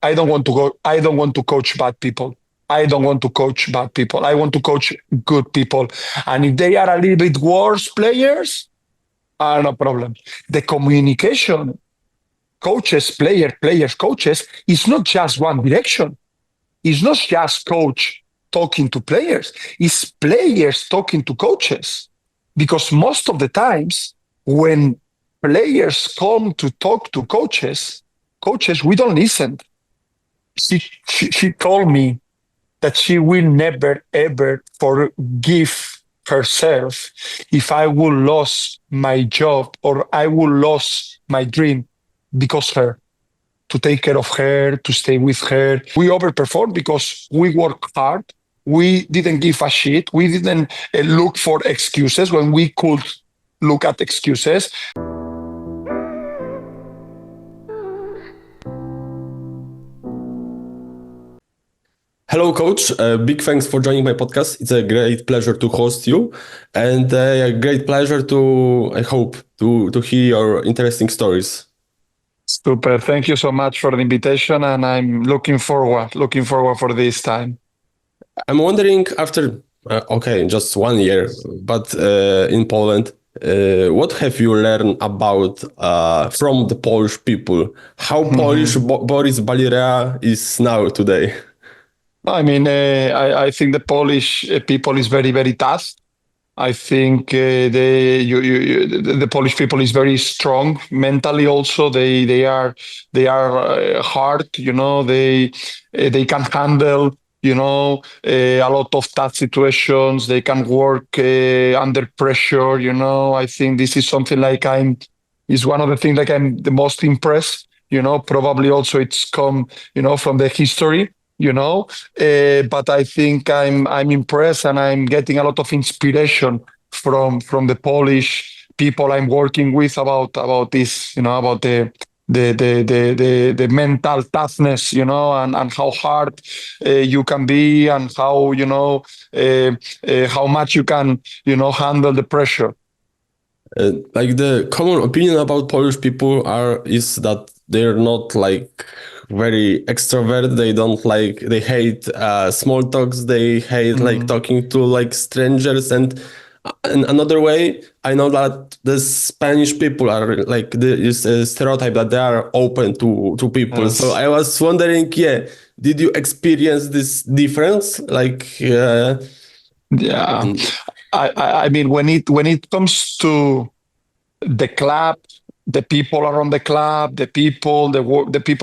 I don't want to go. I don't want to coach bad people. I don't want to coach bad people. I want to coach good people. And if they are a little bit worse players, no problem. The communication, coaches, players, coaches, is not just one direction. It's not just coach talking to players. It's players talking to coaches. Because most of the times when players come to talk to coaches, we don't listen. She told me that she will never, ever forgive herself if I will lose my job or I will lose my dream because her, to take care of her, to stay with her. We overperformed because we worked hard. We didn't give a shit. We didn't look for excuses when we could look at excuses. Hello, Coach. Big thanks for joining my podcast. It's a great pleasure to host you, and a great pleasure I hope, to hear your interesting stories. Super. Thank you so much for the invitation, and I'm looking forward for this time. I'm wondering, after just 1 year, but in Poland, what have you learned about from the Polish people? How Polish Boris Balibrea is now today? I mean, I think the Polish people is very, very tough. I think the Polish people is very strong mentally. Also, they are hard. You know, they can handle a lot of tough situations. They can work under pressure. You know, I think this is something is one of the things like I'm the most impressed. You know, probably also it's come from the history. But I think I'm impressed and I'm getting a lot of inspiration from the Polish people I'm working with about this, about the mental toughness, and how hard you can be and how how much you can handle the pressure. Like the common opinion about Polish people is that they're not like very extrovert. They hate small talks. They hate like talking to like strangers. And in another way, I know that the Spanish people are like is a stereotype that they are open to people. Yes. So I was wondering, did you experience this difference? I mean, when it comes to the club, the people around the club, the people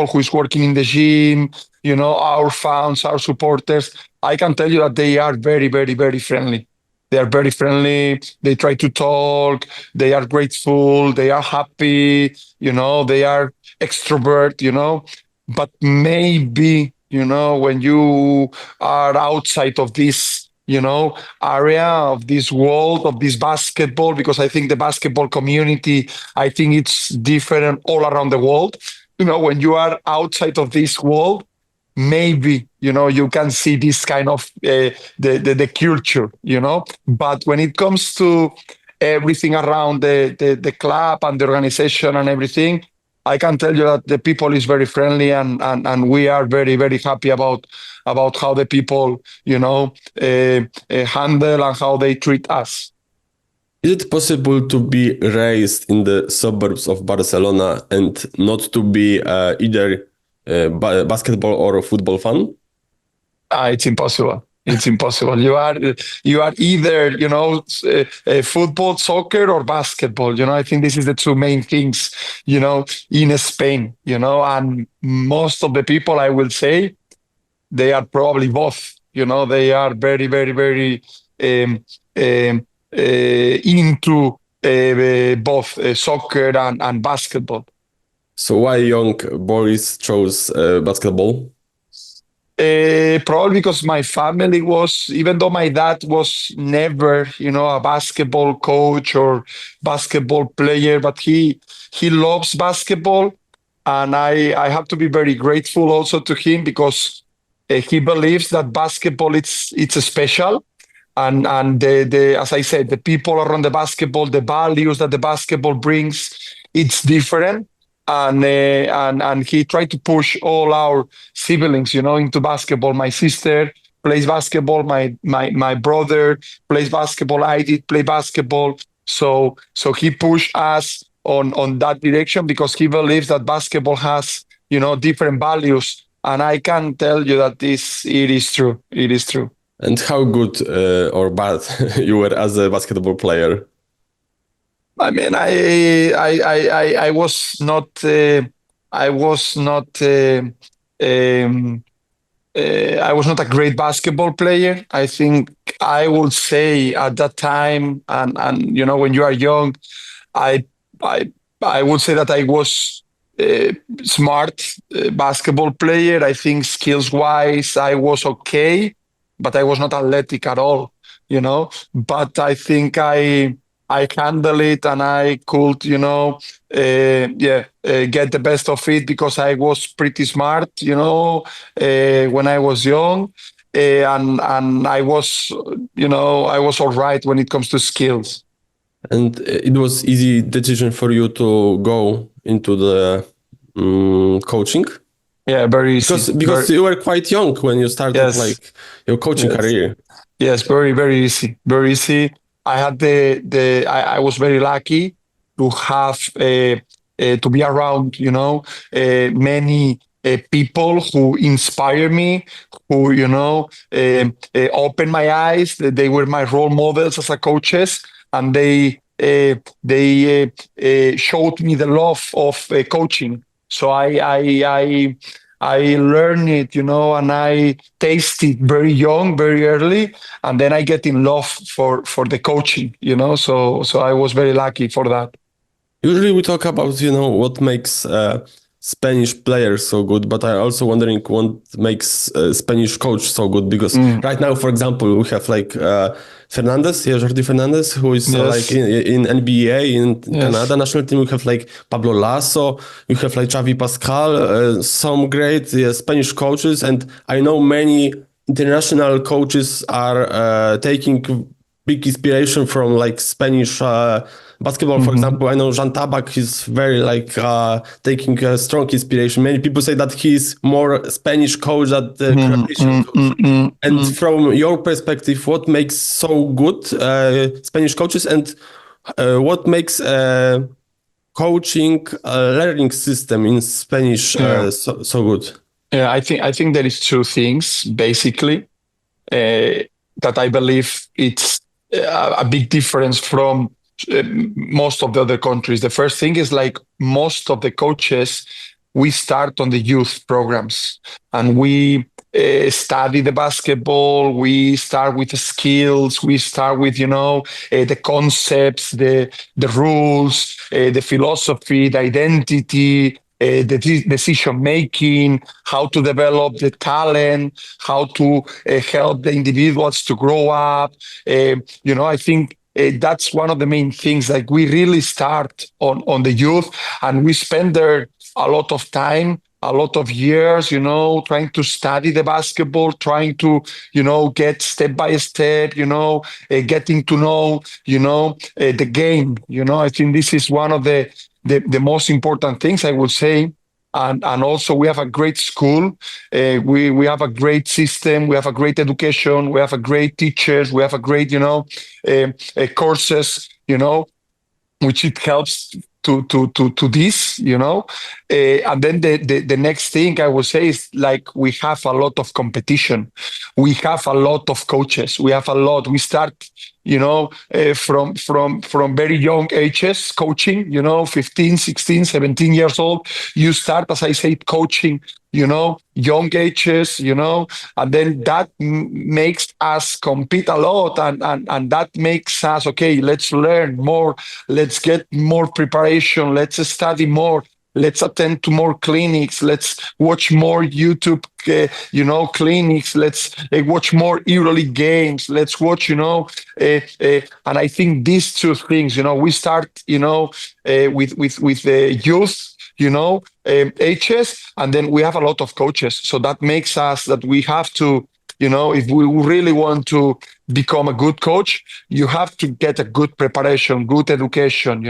who is working in the gym, our fans, our supporters, I can tell you that they are very, very, very friendly. They are very friendly. They try to talk. They are grateful. They are happy. They are extrovert. But maybe, when you are outside of this area of this world of this basketball, because I think the basketball community, I think it's different all around the world. When you are outside of this world, maybe, you can see this kind of the culture, but when it comes to everything around the club and the organization and everything, I can tell you that the people is very friendly and we are very, very happy about how the people, handle and how they treat us. Is it possible to be raised in the suburbs of Barcelona and not to be either basketball or football fan? It's impossible. It's impossible. You are either, football, soccer, or basketball. I think this is the two main things, in Spain, and most of the people, I will say, they are probably both. They are very, very, very into both soccer and basketball. So why young Boris chose basketball? Probably because my family was, even though my dad was never, a basketball coach or basketball player, but he loves basketball. And I have to be very grateful also to him because he believes that basketball it's a special. And the as I said, the people around the basketball, the values that the basketball brings, it's different. and he tried to push all our siblings, into basketball. My sister plays basketball. My brother plays basketball. I did play basketball. So he pushed us on that direction because he believes that basketball has, different values. And I can tell you that it is true. It is true. And how good or bad you were as a basketball player? I mean, I was not I was not I was not a great basketball player. I think I would say at that time, and when you are young, I I I would say that I was smart basketball player. I think skills wise, I was okay, but I was not athletic at all. But I think I handle it and I could, get the best of it because I was pretty smart, when I was young, and I was all right when it comes to skills. And it was easy decision for you to go into the coaching? Yeah, very easy. Because you were quite young when you started Yes. your coaching Yes. career. Yes, very, very easy. Very easy. I had I was very lucky to have to be around, many people who inspire me, who, opened my eyes. They were my role models as a coaches, and they showed me the love of coaching. So I learned it, and I tasted very young, very early, and then I get in love for the coaching, So I was very lucky for that. Usually we talk about, what makes Spanish players so good, but I also wondering what makes Spanish coach so good, because right now, for example, we have Fernandez, Jordi Fernandez, who is Yes. in NBA, in Yes. Canada national team. We have Pablo Lasso, you have Xavi Pascal, some great Spanish coaches, and I know many international coaches are taking big inspiration from Spanish basketball. For example, I know Jean Tabak is very taking a strong inspiration. Many people say that he's more Spanish coach than the Croatian coach. And from your perspective, what makes so good Spanish coaches, and what makes coaching learning system in Spanish so good? Yeah, I think there is two things basically that I believe it's a big difference from most of the other countries. The first thing is most of the coaches, we start on the youth programs and we study the basketball. We start with the skills. We start with, the concepts, the rules, the philosophy, the identity, the decision making, how to develop the talent, how to help the individuals to grow up. I think that's one of the main things. We really start on the youth, and we spend there a lot of time, a lot of years, trying to study the basketball, trying to, get step by step, getting to know, the game. I think this is one of the most important things, I would say. And also we have a great school. We have a great system. We have a great education. We have a great teachers. We have a great, courses, which it helps to this, and then the next thing I would say is we have a lot of competition. We have a lot of coaches. We have a lot. We start, from very young ages coaching, 15, 16, 17 years old. You start, as I said, coaching, young ages, and then that makes us compete a lot. And that makes us, okay, let's learn more. Let's get more preparation. Let's study more. Let's attend to more clinics. Let's watch more YouTube, clinics. Let's watch more EuroLeague games. Let's watch, and I think these two things, we start, with the youth, ages, and then we have a lot of coaches. So that makes us that we have to, if we really want to become a good coach, you have to get a good preparation, good education,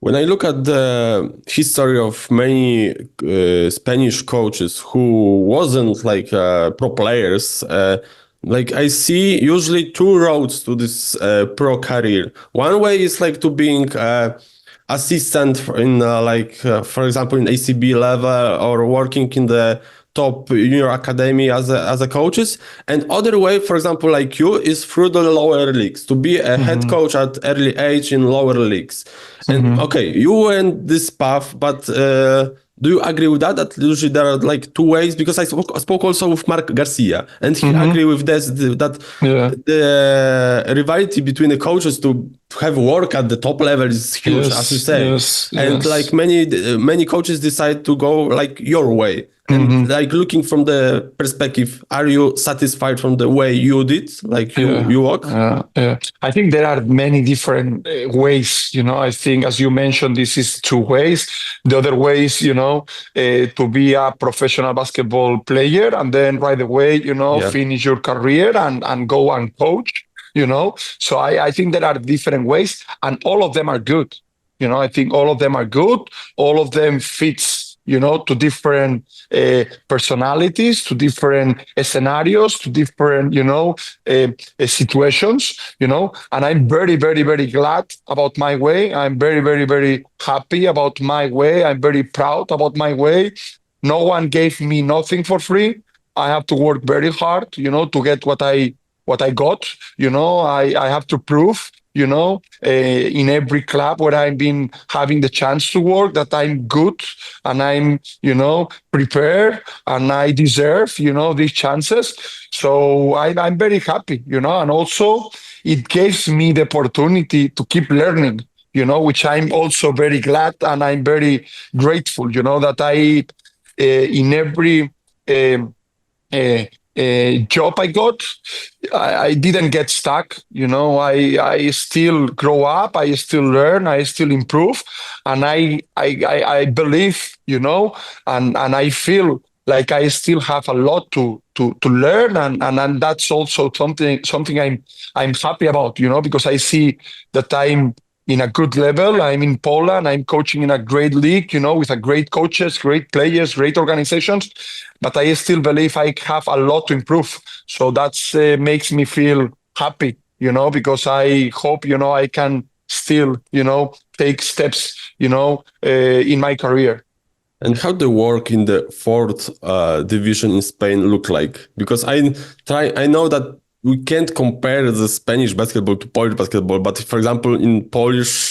When I look at the history of many Spanish coaches who wasn't like pro players, like I see usually two roads to this pro career. One way is like to being assistant in for example in ACB level or working in the top junior academy as a coaches, and other way, for example, like you, is through the lower leagues to be a head coach at early age in lower leagues. And okay, you went this path, but do you agree with that? That usually there are like two ways, because I spoke also with Mark Garcia, and he agree with this that the rivalry between the coaches to have work at the top level is huge, as you say, and like many coaches decide to go like your way. And like looking from the perspective, are you satisfied from the way you did, like you walk? Yeah. I think there are many different ways. I think, as you mentioned, this is two ways. The other way is, to be a professional basketball player and then right away, finish your career and go and coach. So I think there are different ways, and all of them are good. I think all of them are good. All of them fits to different personalities, to different scenarios, to different, situations, and I'm very, very, very glad about my way. I'm very, very, very happy about my way. I'm very proud about my way. No one gave me nothing for free. I have to work very hard, to get what I got. I have to prove, in every club where I've been having the chance to work, that I'm good and I'm, prepared and I deserve, these chances. So I'm very happy, and also it gives me the opportunity to keep learning, which I'm also very glad and I'm very grateful, that I, in every job I got, I didn't get stuck. I still grow up, I still learn, I still improve, and I believe, and I feel like I still have a lot to learn, and that's also something I'm happy about, because I see that I'm in a good level. I'm in Poland. I'm coaching in a great league, with a great coaches, great players, great organizations. But I still believe I have a lot to improve. So that's makes me feel happy, because I hope, I can still, take steps, in my career. And how the work in the fourth division in Spain look like? Because I know that we can't compare the Spanish basketball to Polish basketball, but for example, in Polish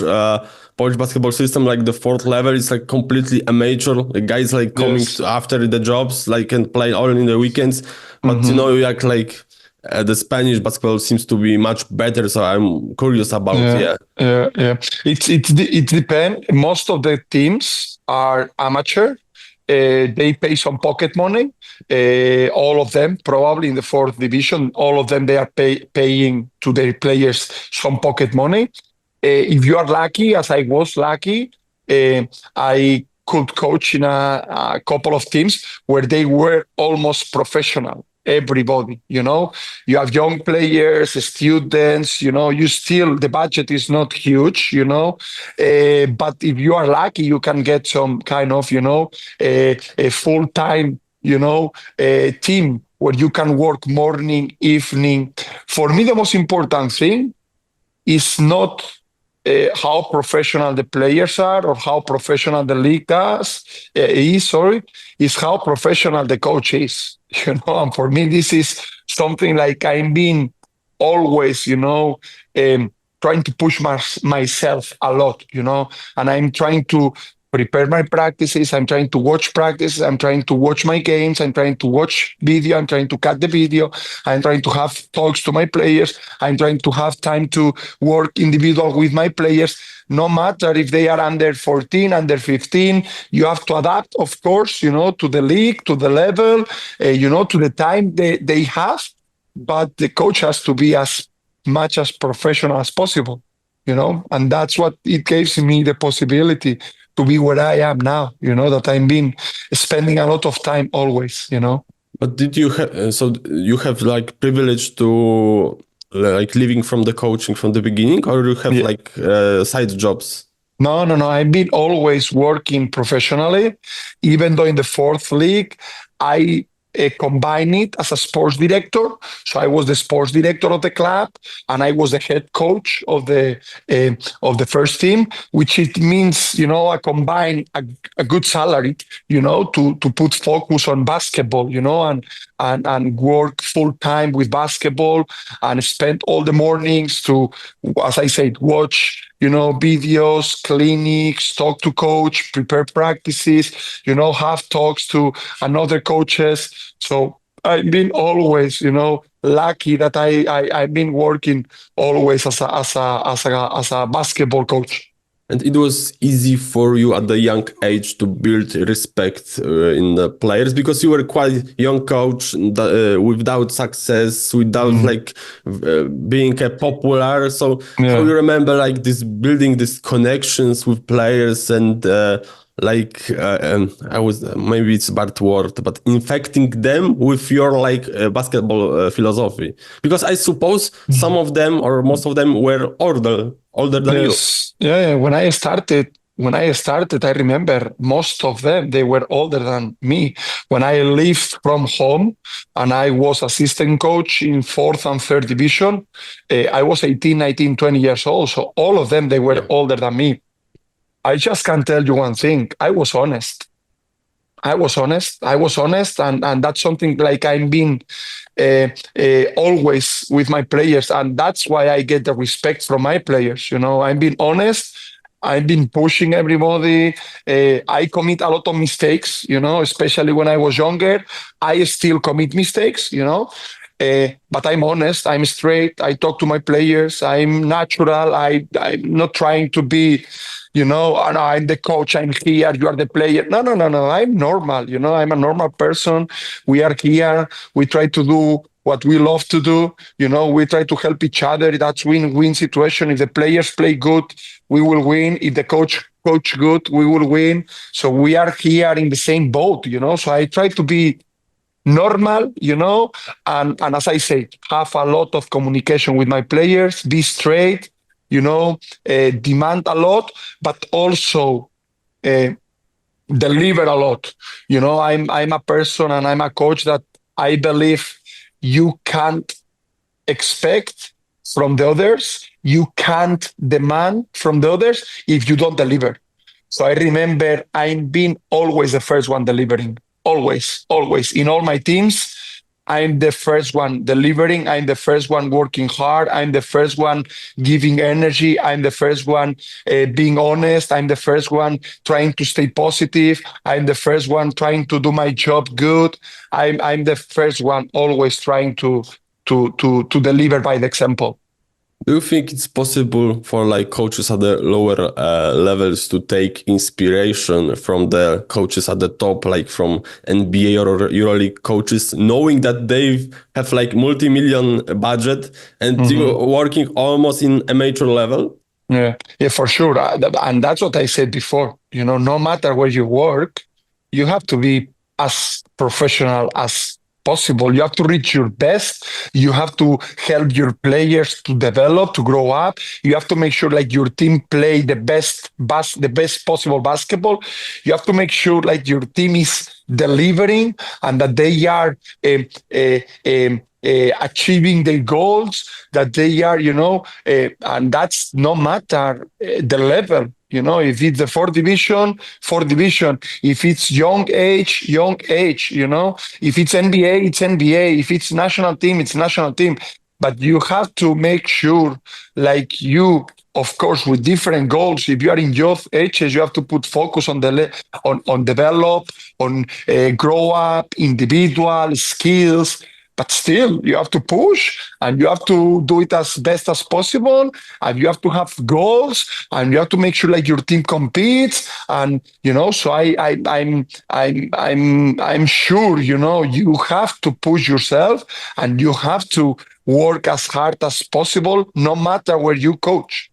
basketball system, like the fourth level is like completely amateur. The guys like coming after the jobs, like and play only in the weekends. But like the Spanish basketball seems to be much better. So I'm curious about It depends. Most of the teams are amateur. They pay some pocket money. All of them, probably in the fourth division, all of them, they are paying to their players some pocket money. If you are lucky, as I was lucky, I could coach in a couple of teams where they were almost professional. Everybody, you have young players, students, you still, the budget is not huge, but if you are lucky, you can get some kind of, a full-time, team where you can work morning, evening. For me, the most important thing is not how professional the players are or how professional the league is how professional the coach is, and for me, this is something like I'm being always, trying to push myself a lot, and I'm trying to prepare my practices. I'm trying to watch practices. I'm trying to watch my games. I'm trying to watch video. I'm trying to cut the video. I'm trying to have talks to my players. I'm trying to have time to work individual with my players. No matter if they are under 14, under 15, you have to adapt, of course, to the league, to the level, to the time they have. But the coach has to be as much as professional as possible, and that's what it gives me the possibility to be where I am now, that I've been spending a lot of time always, But did you have, so you have like privilege to like living from the coaching from the beginning, or you have like side jobs? No. I've been always working professionally, even though in the fourth league, I combined it as a sports director. So I was the sports director of the club, and I was the head coach of the first team, which it means, I combine a good salary, to put focus on basketball, and work full time with basketball, and spend all the mornings to, as I said, watch videos, clinics, talk to coach, prepare practices, have talks to another coaches. So I've been always, lucky that I've been working always as a basketball coach. And it was easy for you at the young age to build respect in the players, because you were quite young coach without success, without being a popular. So how you remember this building these connections with players and I was, maybe it's a bad word, but infecting them with your basketball philosophy, because I suppose some of them or most of them were older than you. Yeah. When I started, I remember most of them, they were older than me. When I left from home and I was assistant coach in fourth and third division, I was 18, 19, 20 years old. So all of them, they were older than me. I just can tell you one thing. I was honest. And that's something I'm being always with my players. And that's why I get the respect from my players. I'm being honest. I've been pushing everybody. I commit a lot of mistakes, especially when I was younger. I still commit mistakes, but I'm honest. I'm straight. I talk to my players. I'm natural. I'm not trying to be, I'm the coach. I'm here. You are the player. No. I'm normal. I'm a normal person. We are here. We try to do what we love to do. We try to help each other. That's win-win situation. If the players play good, we will win. If the coach good, we will win. So we are here in the same boat, So I try to be normal, and as I say, have a lot of communication with my players, be straight, demand a lot, but also deliver a lot. I'm a person and I'm a coach that I believe you can't expect from the others, you can't demand from the others if you don't deliver. So I remember I'm being always the first one delivering. Always. In all my teams, I'm the first one delivering. I'm the first one working hard. I'm the first one giving energy. I'm the first one being honest. I'm the first one trying to stay positive. I'm the first one trying to do my job good. I'm the first one always trying to deliver by the example. Do you think it's possible for coaches at the lower levels to take inspiration from the coaches at the top, from NBA or EuroLeague coaches, knowing that they have multi-million budget and you're working almost in amateur level? Yeah, for sure. And that's what I said before. No matter where you work, you have to be as professional as possible. You have to reach your best. You have to help your players to develop, to grow up. You have to make sure your team play the best possible basketball. You have to make sure your team is delivering and that they are achieving their goals, that they are, and that's no matter the level. If it's the fourth division. If it's young age. If it's NBA, it's NBA. If it's national team, it's national team. But you have to make sure, you, of course, with different goals. If you are in youth ages, you have to put focus on on develop, on grow up, individual skills. But still, you have to push and you have to do it as best as possible. And you have to have goals and you have to make sure your team competes. And, so I'm sure, you have to push yourself and you have to work as hard as possible, no matter where you coach.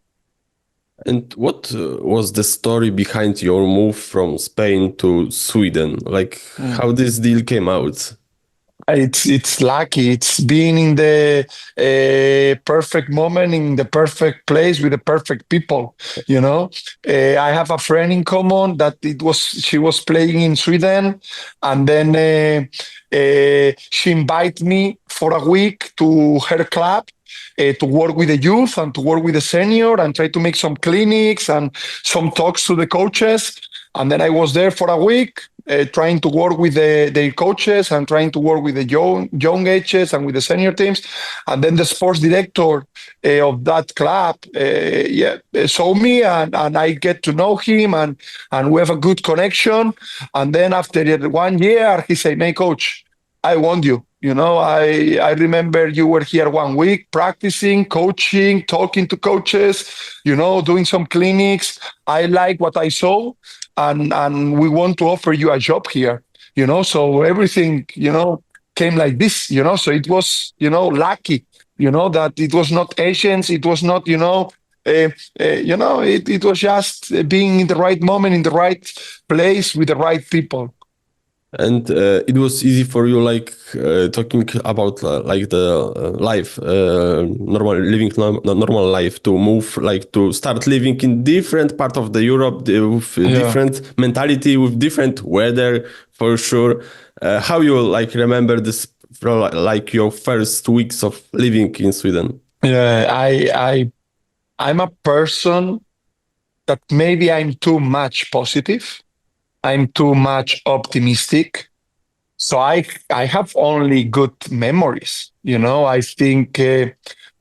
And what was the story behind your move from Spain to Sweden? How this deal came out? It's lucky. It's being in the perfect moment, in the perfect place with the perfect people. You know, I have a friend in common that she was playing in Sweden, and then she invited me for a week to her club. To work with the youth and to work with the senior and try to make some clinics and some talks to the coaches. And then I was there for a week, trying to work with the coaches and trying to work with the young ages and with the senior teams. And then the sports director of that club, saw me, and I get to know him, and we have a good connection. And then after 1 year, he said, "Hey, coach, I want you. You know, I remember you were here 1 week practicing, coaching, talking to coaches, you know, doing some clinics. I like what I saw, and we want to offer you a job here." You know, so everything, you know, came like this, you know, so it was, you know, lucky, you know, that it was not agents, it was not, you know, it was just being in the right moment, in the right place with the right people. And it was easy for you, like talking about like the life, normal life, to move, like to start living in different part of the Europe with different mentality, with different weather, for sure. How you like remember this, like your first weeks of living in Sweden? Yeah, I'm a person that maybe I'm too much positive. I'm too much optimistic. So I have only good memories. You know, I think,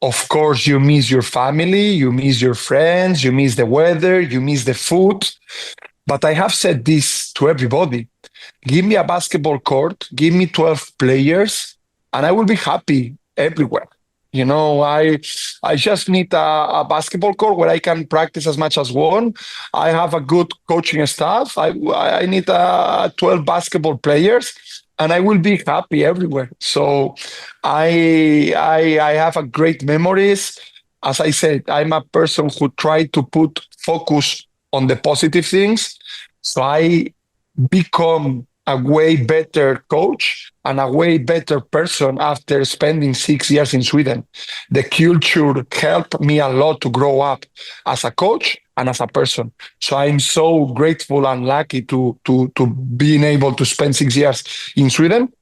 of course, you miss your family, you miss your friends, you miss the weather, you miss the food. But I have said this to everybody. Give me a basketball court, give me 12 players, and I will be happy everywhere. You know, I just need a basketball court where I can practice as much as one. I have a good coaching staff. I need 12 basketball players, and I will be happy everywhere. So I have a great memories. As I said, I'm a person who try to put focus on the positive things. So I become a way better coach and a way better person after spending 6 years in Sweden. The culture helped me a lot to grow up as a coach and as a person. So I'm so grateful and lucky to being able to spend 6 years in Sweden,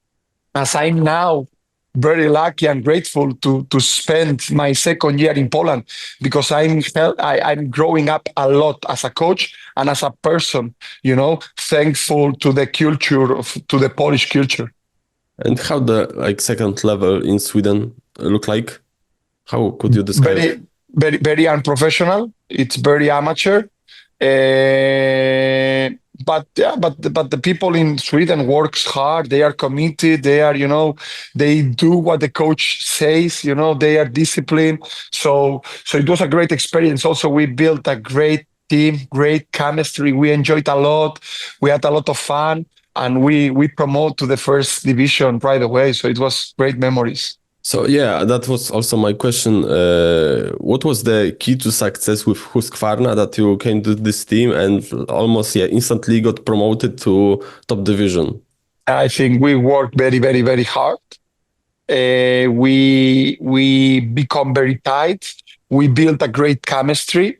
as I'm now very lucky and grateful to spend my second year in Poland, because I'm growing up a lot as a coach and as a person, you know, thankful to the culture, to the Polish culture. And how the like second level in Sweden look like? How could you describe it? Very, very unprofessional. It's very amateur. But the people in Sweden works hard. They are committed. They are, you know, they do what the coach says. You know, they are disciplined. So it was a great experience. Also, we built a great team, great chemistry. We enjoyed a lot. We had a lot of fun, and we promote to the first division right away. So it was great memories. So yeah, that was also my question. What was the key to success with Husqvarna, that you came to this team and almost instantly got promoted to top division? I think we worked very, very, very hard. We become very tight. We built a great chemistry,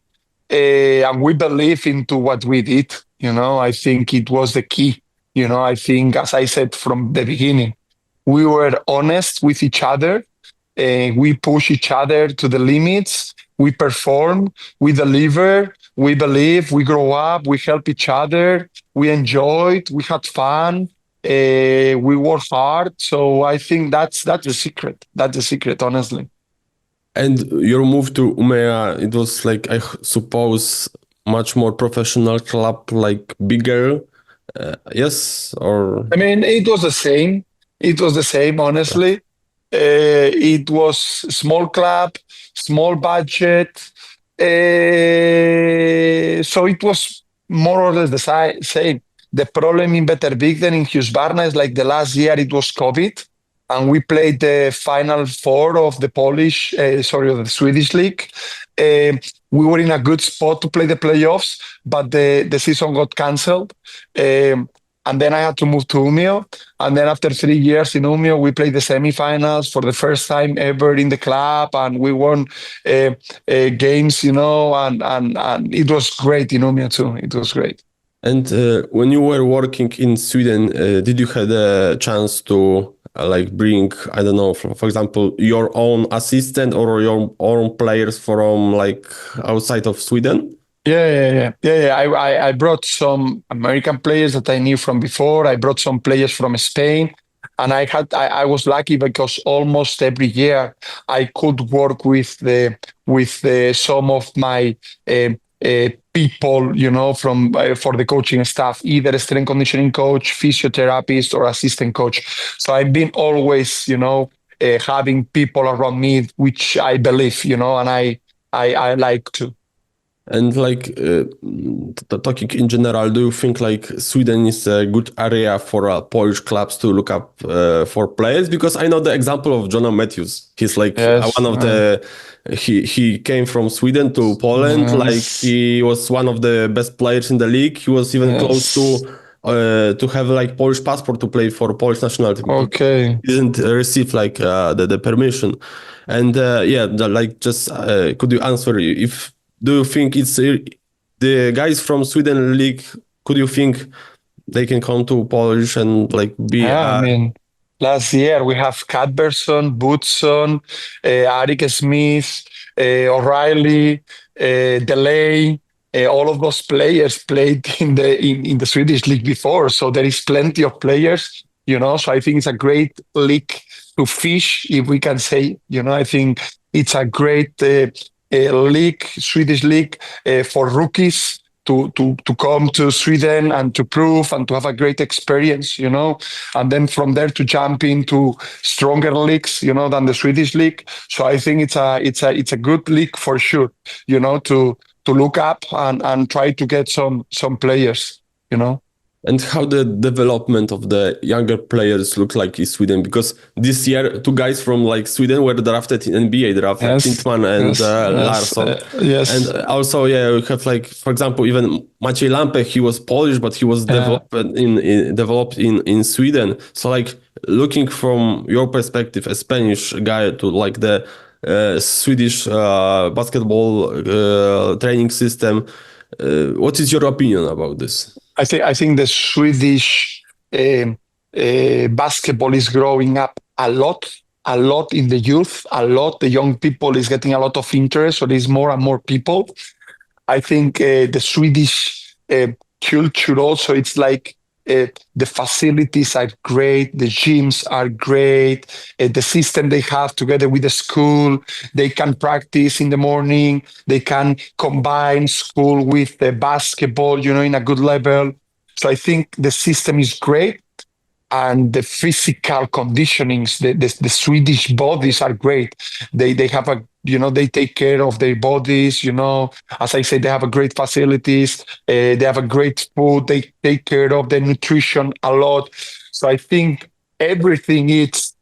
and we believe into what we did. You know, I think it was the key. You know, I think, as I said from the beginning, we were honest with each other. We push each other to the limits. We perform, we deliver, we believe, we grow up, we help each other, we enjoyed, we had fun, we work hard. So I think that's the secret. That's the secret, honestly. And your move to Umeå, it was like, I suppose, much more professional club, like bigger. Yes, or I mean, it was the same. It was the same, honestly. It was small club, small budget. So it was more or less the same. The problem in Better Big than in Husqvarna is like the last year it was COVID, and we played the final four of the of the Swedish league. We were in a good spot to play the playoffs, but the season got cancelled. And then I had to move to Umeå. And then after 3 years in Umeå, we played the semifinals for the first time ever in the club. And we won games, and it was great in Umeå too. It was great. And when you were working in Sweden, did you had a chance to bring, I don't know, for example, your own assistant or your own players from outside of Sweden? Yeah. I brought some American players that I knew from before. I brought some players from Spain, and I was lucky because almost every year I could work with some of my people, from for the coaching staff, either a strength conditioning coach, physiotherapist, or assistant coach. So I've been always, having people around me, which I believe, and I like to. And talking in general, do you think Sweden is a good area for Polish clubs to look up for players? Because I know the example of John Matthews. He's Yes, one of the he came from Sweden to Poland. yes. He was one of the best players in the league. He was even close to have Polish passport to play for Polish national team. Okay. He didn't receive the permission. And could you answer if? Do you think it's the guys from Sweden league? Could you think they can come to Polish and be? Yeah, I mean, last year we have Cadberson, Bootson, Arik Smith, O'Reilly, Delay. All of those players played in the Swedish league before, so there is plenty of players. So I think it's a great league to fish, if we can say. I think it's a great. League, Swedish league, for rookies to come to Sweden and to prove and to have a great experience, and then from there to jump into stronger leagues, than the Swedish league. So I think it's a good league for sure, to look up and try to get some players, And how the development of the younger players look like in Sweden? Because this year, 2 guys from Sweden were drafted in NBA draft, Tintman and Larsson. Yes. And also, we have for example, even Maciej Lampę. He was Polish, but he was developed in Sweden. So looking from your perspective, a Spanish guy, to the Swedish basketball training system, what is your opinion about this? I think the Swedish basketball is growing up a lot in the youth, a lot. The young people is getting a lot of interest, so there's more and more people. I think the Swedish culture also, it's the facilities are great, the gyms are great, the system they have together with the school, they can practice in the morning, they can combine school with the basketball, in a good level. So I think the system is great, and the physical conditionings, the Swedish bodies are great. They have they take care of their bodies, as I said, they have a great facilities, they have a great food, they take care of their nutrition a lot. So I think everything is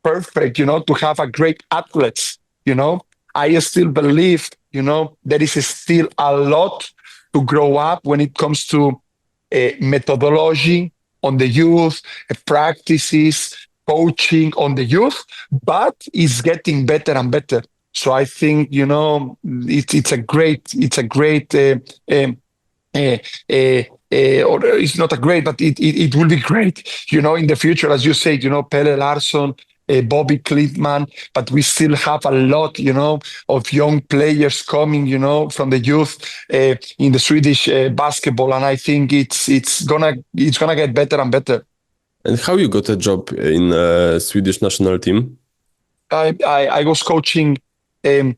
perfect, to have a great athletes, I still believe, there is still a lot to grow up when it comes to methodology on the youth, practices, coaching on the youth, but it's getting better and better. So I think, it's a great, or it's not a great, but it will be great, in the future, as you say, Pelle Larsson, Bobby Klitman, but we still have a lot, of young players coming, from the youth in the Swedish basketball, and I think it's gonna get better and better. And how you got a job in Swedish national team? I was coaching. As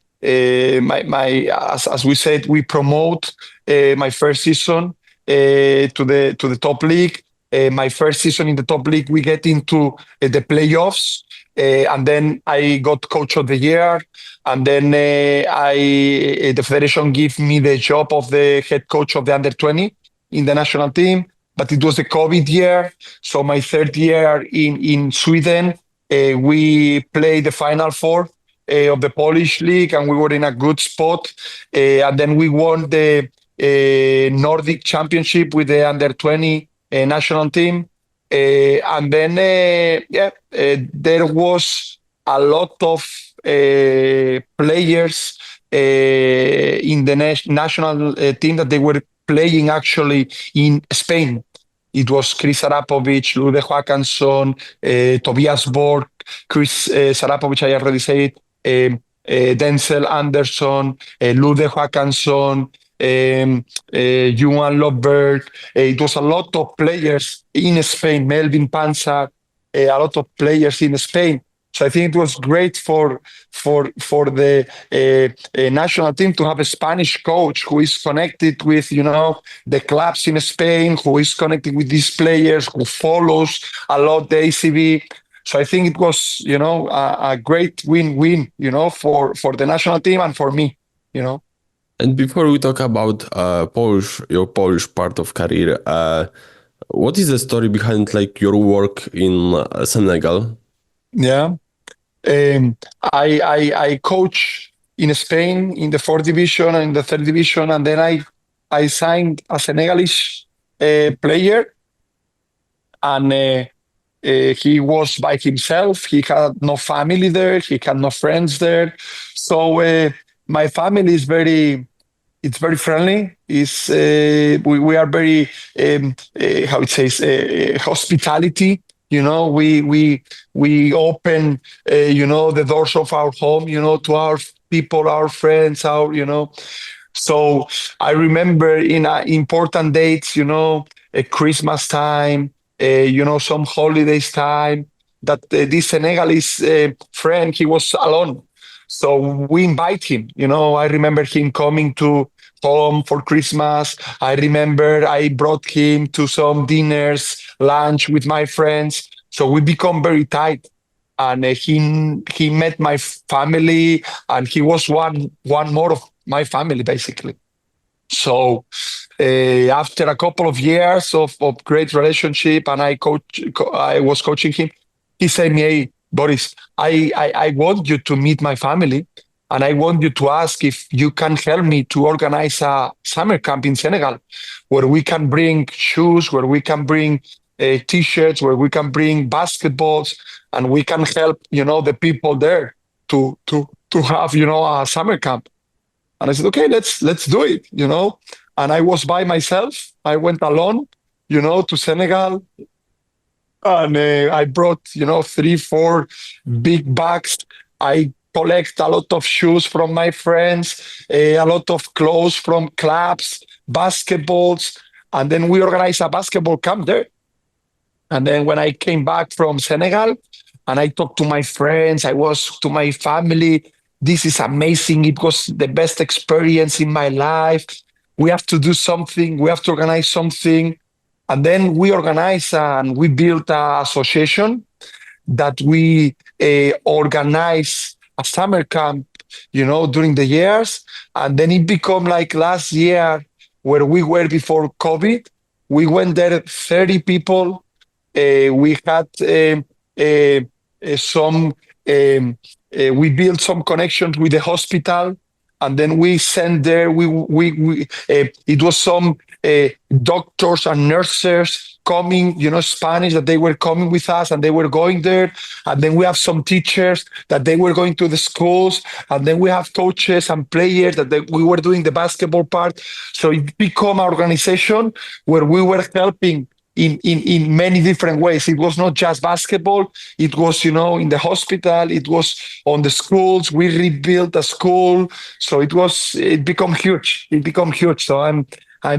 we said, we promote my first season to the top league. My first season in the top league, we get into the playoffs. And then I got coach of the year, and then the federation gave me the job of the head coach of the under 20 in the national team. But it was the COVID year, so my third year in Sweden, we played the Final Four of the Polish league, and we were in a good spot. And then we won the Nordic Championship with the under 20 national team. And then, there was a lot of players in the national team that they were playing actually in Spain. It was Chris Sarapovic, Ludek Håkansson, Tobias Borg, Chris Sarapovic, I already said, Denzel Anderson, Ludek Håkansson, Johan Lobberg. It was a lot of players in Spain, Melvin Panzer, a lot of players in Spain. So I think it was great for the national team to have a Spanish coach who is connected with, the clubs in Spain, who is connected with these players, who follows a lot the ACB. So I think it was, a great win-win, for the national team and for me, And before we talk about your Polish part of career, what is the story behind like your work in Senegal? Yeah. I coach in Spain in the fourth division and in the third division, and then I signed a Senegalese player, and he was by himself. He had no family there. He had no friends there. So my family is very friendly. We are very how it says hospitality. We open the doors of our home, to our people, our friends, So I remember in important dates, at Christmas time, some holidays time, that this Senegalese friend, he was alone. So we invite him. I remember him coming to home for Christmas. I remember I brought him to some dinners, lunch with my friends. So we become very tight. And he met my family, and he was one more of my family, basically. So after a couple of years of great relationship, and I was coaching him, he said me, "Hey, Boris, I want you to meet my family, and I want you to ask if you can help me to organize a summer camp in Senegal, where we can bring shoes, where we can bring T-shirts, where we can bring basketballs, and we can help, the people there to have, a summer camp." And I said, "Okay, let's do it, And I was by myself. I went alone, to Senegal. And I brought, 3-4 big bags. I collect a lot of shoes from my friends, a lot of clothes from clubs, basketballs. And then we organized a basketball camp there. And then when I came back from Senegal and I talked to my friends, I was to my family, "This is amazing. It was the best experience in my life. We have to do something. We have to organize something." And then we organized and we built an association that we organize a summer camp, during the years. And then it became like last year where we were before COVID. We went there, 30 people. We had we built some connections with the hospital, and then we sent there. It was some doctors and nurses coming, Spanish, that they were coming with us, and they were going there. And then we have some teachers that they were going to the schools, and then we have coaches and players that we were doing the basketball part. So it became an organization where we were helping in many different ways. It was not just basketball. It was, in the hospital. It was on the schools. We rebuilt a school. So it became huge. So I'm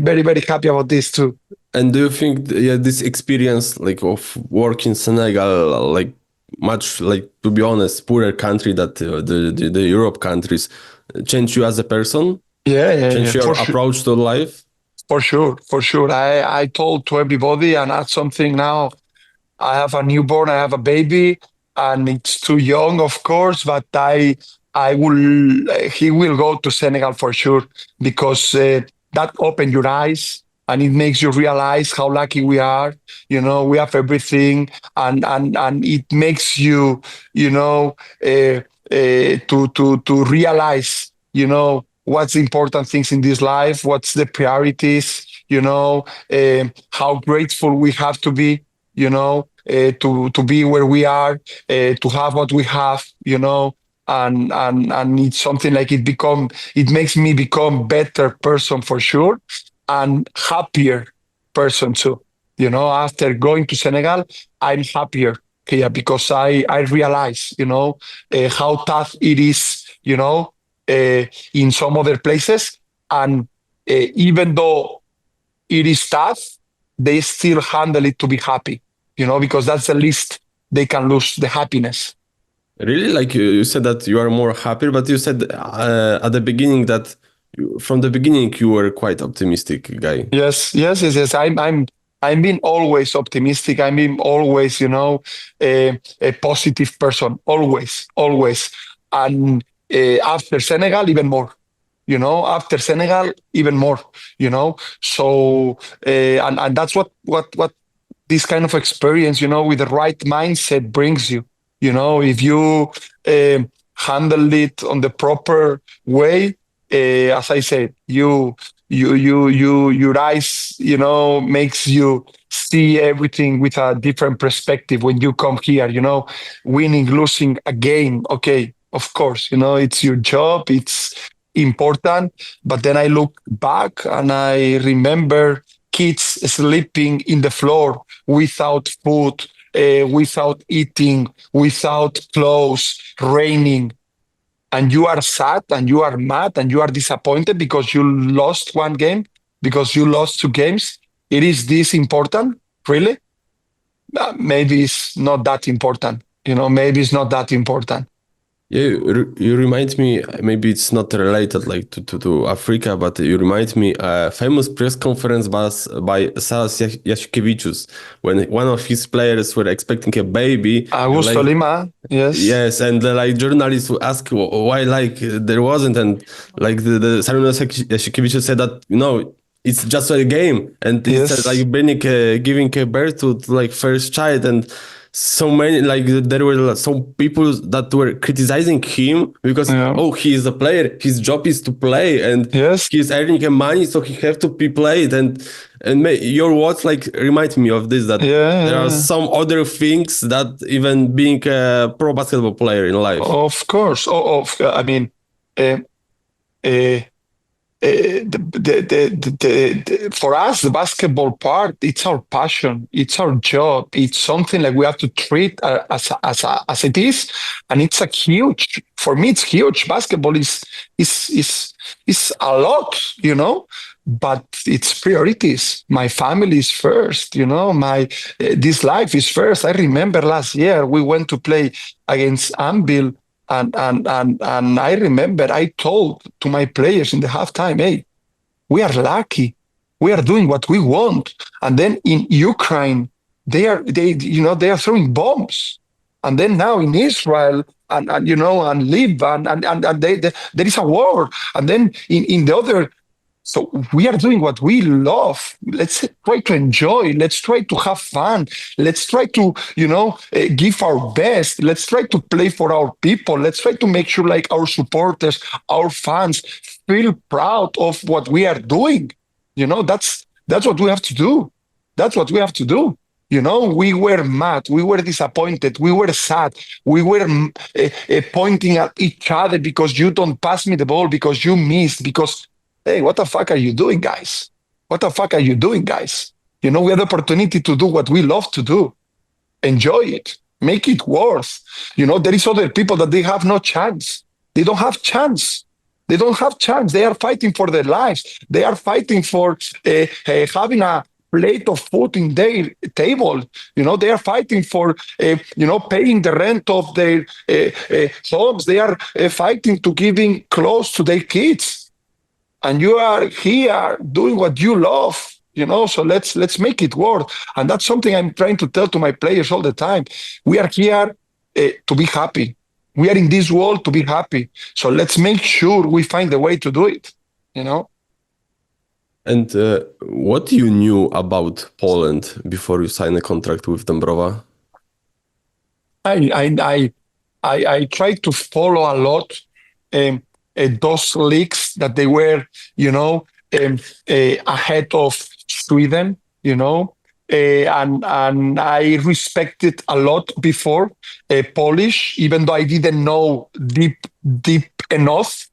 very, very happy about this too. And do you think, this experience like of work in Senegal, like much like, to be honest, poorer country that the Europe countries, change you as a person? Change your approach to life? For sure. I told to everybody, and add something now. I have a newborn, I have a baby, and it's too young, of course, but he will go to Senegal for sure, because that opens your eyes and it makes you realize how lucky we are. We have everything, and it makes you, to realize, what's the important things in this life, what's the priorities. how grateful we have to be, to be where we are, to have what we have, and it's something like it makes me become better person for sure, and happier person too. After going to Senegal, I'm happier here because I realize, how tough it is, in some other places. And even though it is tough, they still handle it to be happy, because that's the least they can lose, the happiness. Really, like you said that you are more happier, but you said at the beginning that from the beginning you were quite optimistic guy. Yes. I'm being always optimistic. I'm being always, a positive person, always. And after Senegal, even more. After Senegal, even more. So and that's what this kind of experience, with the right mindset brings you. If you handle it on the proper way, as I said, your eyes, makes you see everything with a different perspective when you come here, winning, losing a game. Okay, of course, it's your job, it's important. But then I look back and I remember kids sleeping in the floor without food, without eating, without clothes, raining. And you are sad and you are mad and you are disappointed because you lost one game, because you lost two games. It is this important, really? Maybe it's not that important. Maybe it's not that important. Yeah, you remind me, maybe it's not related like to Africa, but you remind me a famous press conference by Saras Jasikevičius when one of his players were expecting a baby. Augusto Lima, yes. Yes, and like journalists would ask why like there wasn't, and like the Saras Jasikevičius said that, it's just a game, and it's like giving a birth to like first child, and so many, like there were some people that were criticizing him because he is a player, his job is to play, and he's earning money, so he have to be played, and your words like remind me of this, that there are some other things that even being a pro basketball player in life. Of course. I mean, for us, the basketball part, it's our passion, it's our job, it's something like we have to treat as it is, and it's for me, it's huge. Basketball is a lot, but it's priorities. My family is first, my this life is first. I remember last year we went to play against Anvil. And I remember I told to my players in the halftime, hey, we are lucky. We are doing what we want. And then in Ukraine, they are throwing bombs. And then now in Israel and Lebanon and there is a war. And then in the other. So we are doing what we love. Let's try to enjoy. Let's try to have fun. Let's try to, give our best. Let's try to play for our people. Let's try to make sure like our supporters, our fans feel proud of what we are doing. That's what we have to do. That's what we have to do. We were mad. We were disappointed. We were sad. We were pointing at each other because you don't pass me the ball, because you missed, because hey, what the fuck are you doing, guys? What the fuck are you doing, guys? We have the opportunity to do what we love to do. Enjoy it. Make it worth. There is other people that they have no chance. They don't have chance. They don't have chance. They are fighting for their lives. They are fighting for having a plate of food in their table. They are fighting for, paying the rent of their homes. They are fighting to giving clothes to their kids. And you are here doing what you love, so let's make it work. And that's something I'm trying to tell to my players all the time. We are here to be happy. We are in this world to be happy. So let's make sure we find a way to do it, And what you knew about Poland before you signed a contract with Dąbrowa? I tried to follow a lot those leagues that they were, ahead of Sweden, and I respected a lot before Polish, even though I didn't know deep enough,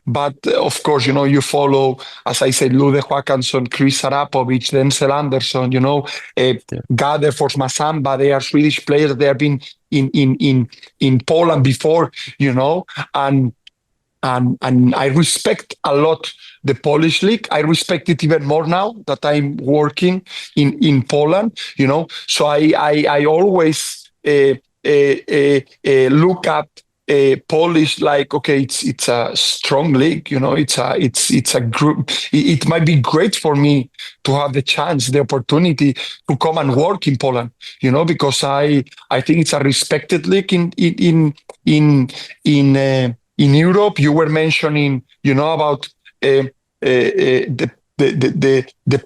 But of course, you follow, as I said, Ludek Håkansson, Chris Sarapovic, Denzel Anderson, Gade Forsmasamba. They are Swedish players. They have been in Poland before, and I respect a lot the Polish league. I respect it even more now that I'm working in Poland, So I always look at Polish like, okay, it's a strong league, it's a group. It might be great for me to have the chance, the opportunity to come and work in Poland, because I think it's a respected league in Europe. You were mentioning, about the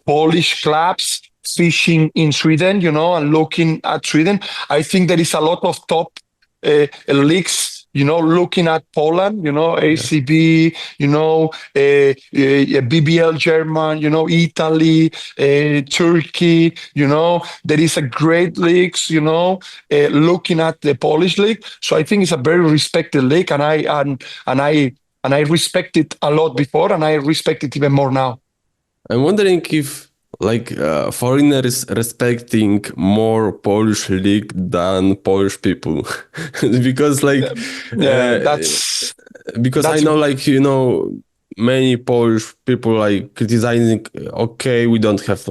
Polish clubs fishing in Sweden, and looking at Sweden. I think there is a lot of top leagues, looking at Poland, ACB, BBL German, Italy, Turkey, there is a great leagues, looking at the Polish league. So I think it's a very respected league, and I respect it a lot before, and I respect it even more now. I'm wondering if foreigners respecting more Polish league than Polish people, because that's I know many Polish people criticizing. Okay, we don't have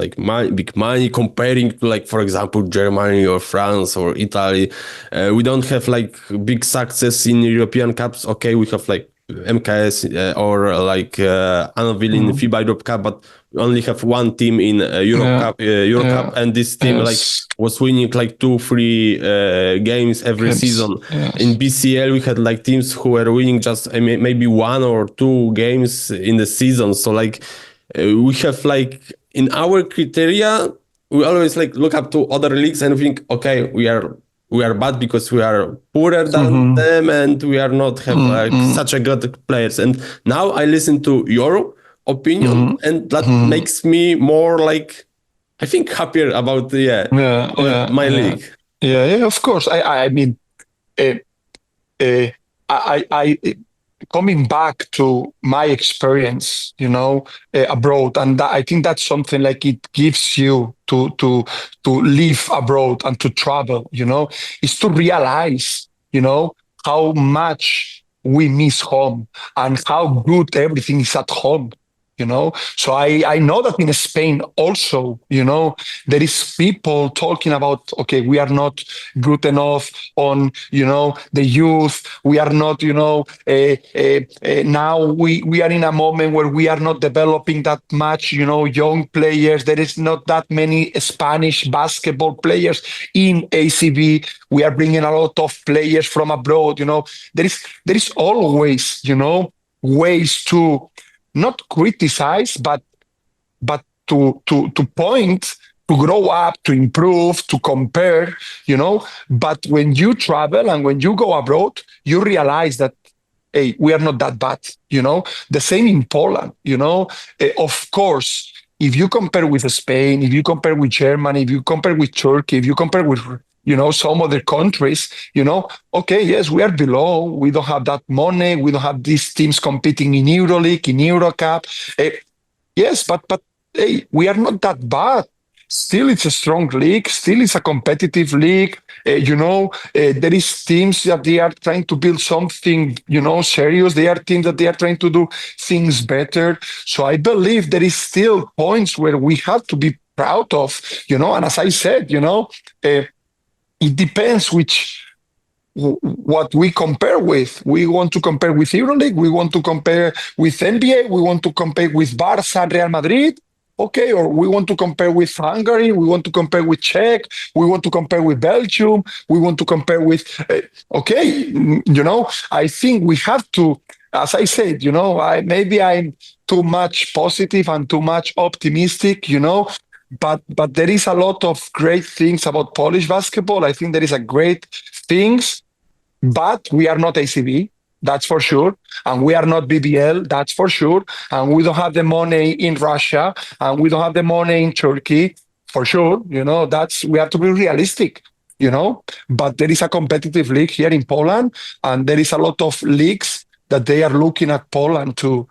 big money comparing to for example Germany or France or Italy. We don't have big success in European Cups. Okay, we have MKS or Anvil in FIBA Europe Cup, but we only have one team in Cup, and this team was winning 2-3 games every season. Yes. In BCL we had teams who were winning just maybe 1 or 2 games in the season. So we have in our criteria we always look up to other leagues and think, okay, we are bad because we are poorer than them, and we are not have such a good players. And now I listen to your opinion, and that makes me more I think happier about my league. Yeah, of course. I mean, I coming back to my experience, abroad, and I think that's something it gives you to live abroad and to travel, is to realize, how much we miss home and how good everything is at home. So I know that in Spain also, there is people talking about, okay, we are not good enough on, the youth. We are not, now we are in a moment where we are not developing that much, young players. There is not that many Spanish basketball players in ACB. We are bringing a lot of players from abroad. There is always, ways to not criticize, but to point, to grow up, to improve, to compare, But when you travel and when you go abroad, you realize that, hey, we are not that bad, The same in Poland, Of course, if you compare with Spain, if you compare with Germany, if you compare with Turkey, if you compare with some other countries, okay, yes, we are below. We don't have that money. We don't have these teams competing in EuroLeague, in EuroCup. Yes, but hey, we are not that bad. Still, it's a strong league. Still, it's a competitive league. There is teams that they are trying to build something, serious. They are teams that they are trying to do things better. So I believe there is still points where we have to be proud of, And as I said, it depends what we compare with. We want to compare with EuroLeague. We want to compare with NBA. We want to compare with Barça and Real Madrid. Okay, or we want to compare with Hungary. We want to compare with Czech. We want to compare with Belgium. We want to compare with, I think we have to, as I said, maybe I'm too much positive and too much optimistic, But there is a lot of great things about Polish basketball. I think there is a great things, but we are not ACB. That's for sure. And we are not BBL, that's for sure. And we don't have the money in Russia, and we don't have the money in Turkey, for sure. We have to be realistic, But there is a competitive league here in Poland, and there is a lot of leagues that they are looking at Poland to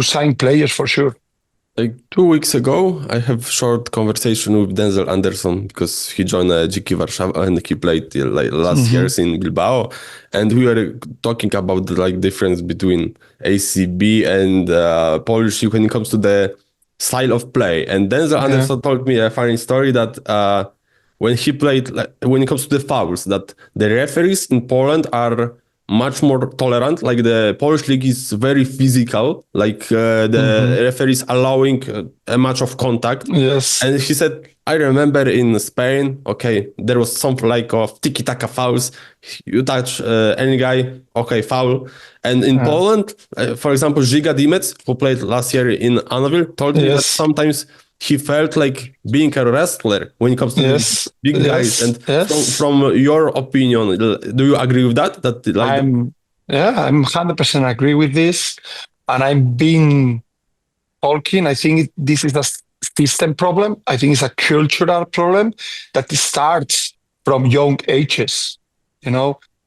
sign players for sure. Like 2 weeks ago, I have short conversation with Denzel Anderson because he joined GK Warszawa and he played last years in Bilbao, and we were talking about the difference between ACB and Polish when it comes to the style of play. And Denzel Anderson told me a funny story that when he played, when it comes to the fouls, that the referees in Poland are much more tolerant. Like the Polish league is very physical, like the referees allowing a much of contact. Yes. And he said, I remember in Spain, okay, there was something like of tiki-taka fouls. You touch any guy, okay, foul. And in Poland, for example, Žiga Dimec, who played last year in Annaville, told me that sometimes he felt like being a wrestler when it comes to these big guys. And from your opinion, do you agree with that? I'm 100% agree with this. And I've been talking, I think this is a system problem. I think it's a cultural problem that starts from young ages.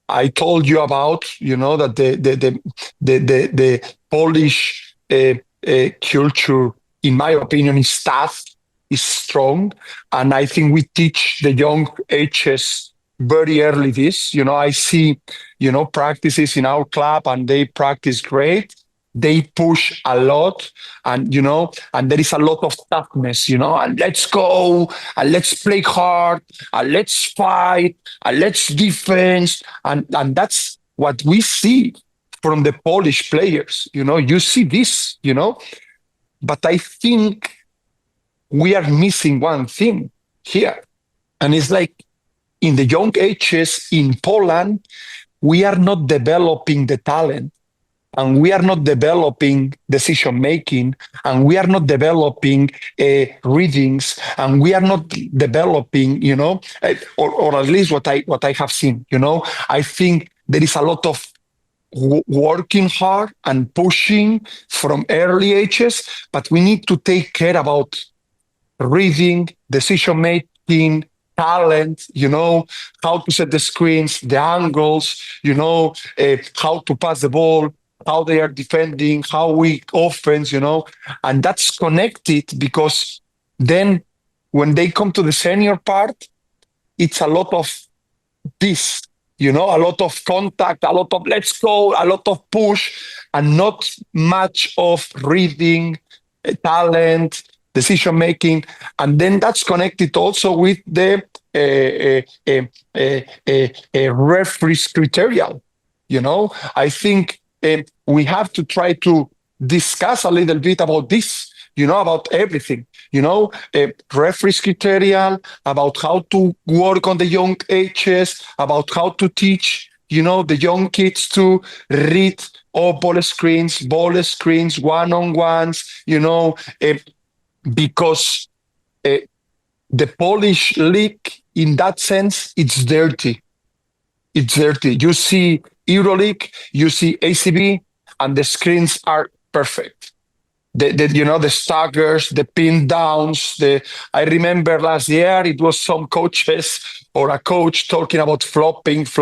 I told you about, that the Polish culture, in my opinion, is tough, is strong. And I think we teach the young ages very early this. I see, practices in our club and they practice great. They push a lot and there is a lot of toughness, and let's go and let's play hard and let's fight and let's defense. And that's what we see from the Polish players. You see this, But I think we are missing one thing here. And it's like in the young ages in Poland, we are not developing the talent, and we are not developing decision-making, and we are not developing readings, and we are not developing, or at least what I have seen, I think there is a lot of working hard and pushing from early ages, but we need to take care about reading, decision making, talent, how to set the screens, the angles, how to pass the ball, how they are defending, how we offense, and that's connected because then when they come to the senior part, it's a lot of this. A lot of contact, a lot of let's go, a lot of push, and not much of reading, talent, decision-making. And then that's connected also with the referee's criteria. I think we have to try to discuss a little bit about this, about everything, referee's criteria, about how to work on the young ages, about how to teach, the young kids to read ball screens, one-on-ones, because the Polish league, in that sense, it's dirty. It's dirty. You see EuroLeague, you see ACB, and the screens are perfect. The staggers, the pin downs. I remember last year it was some coaches or a coach talking about flopping. If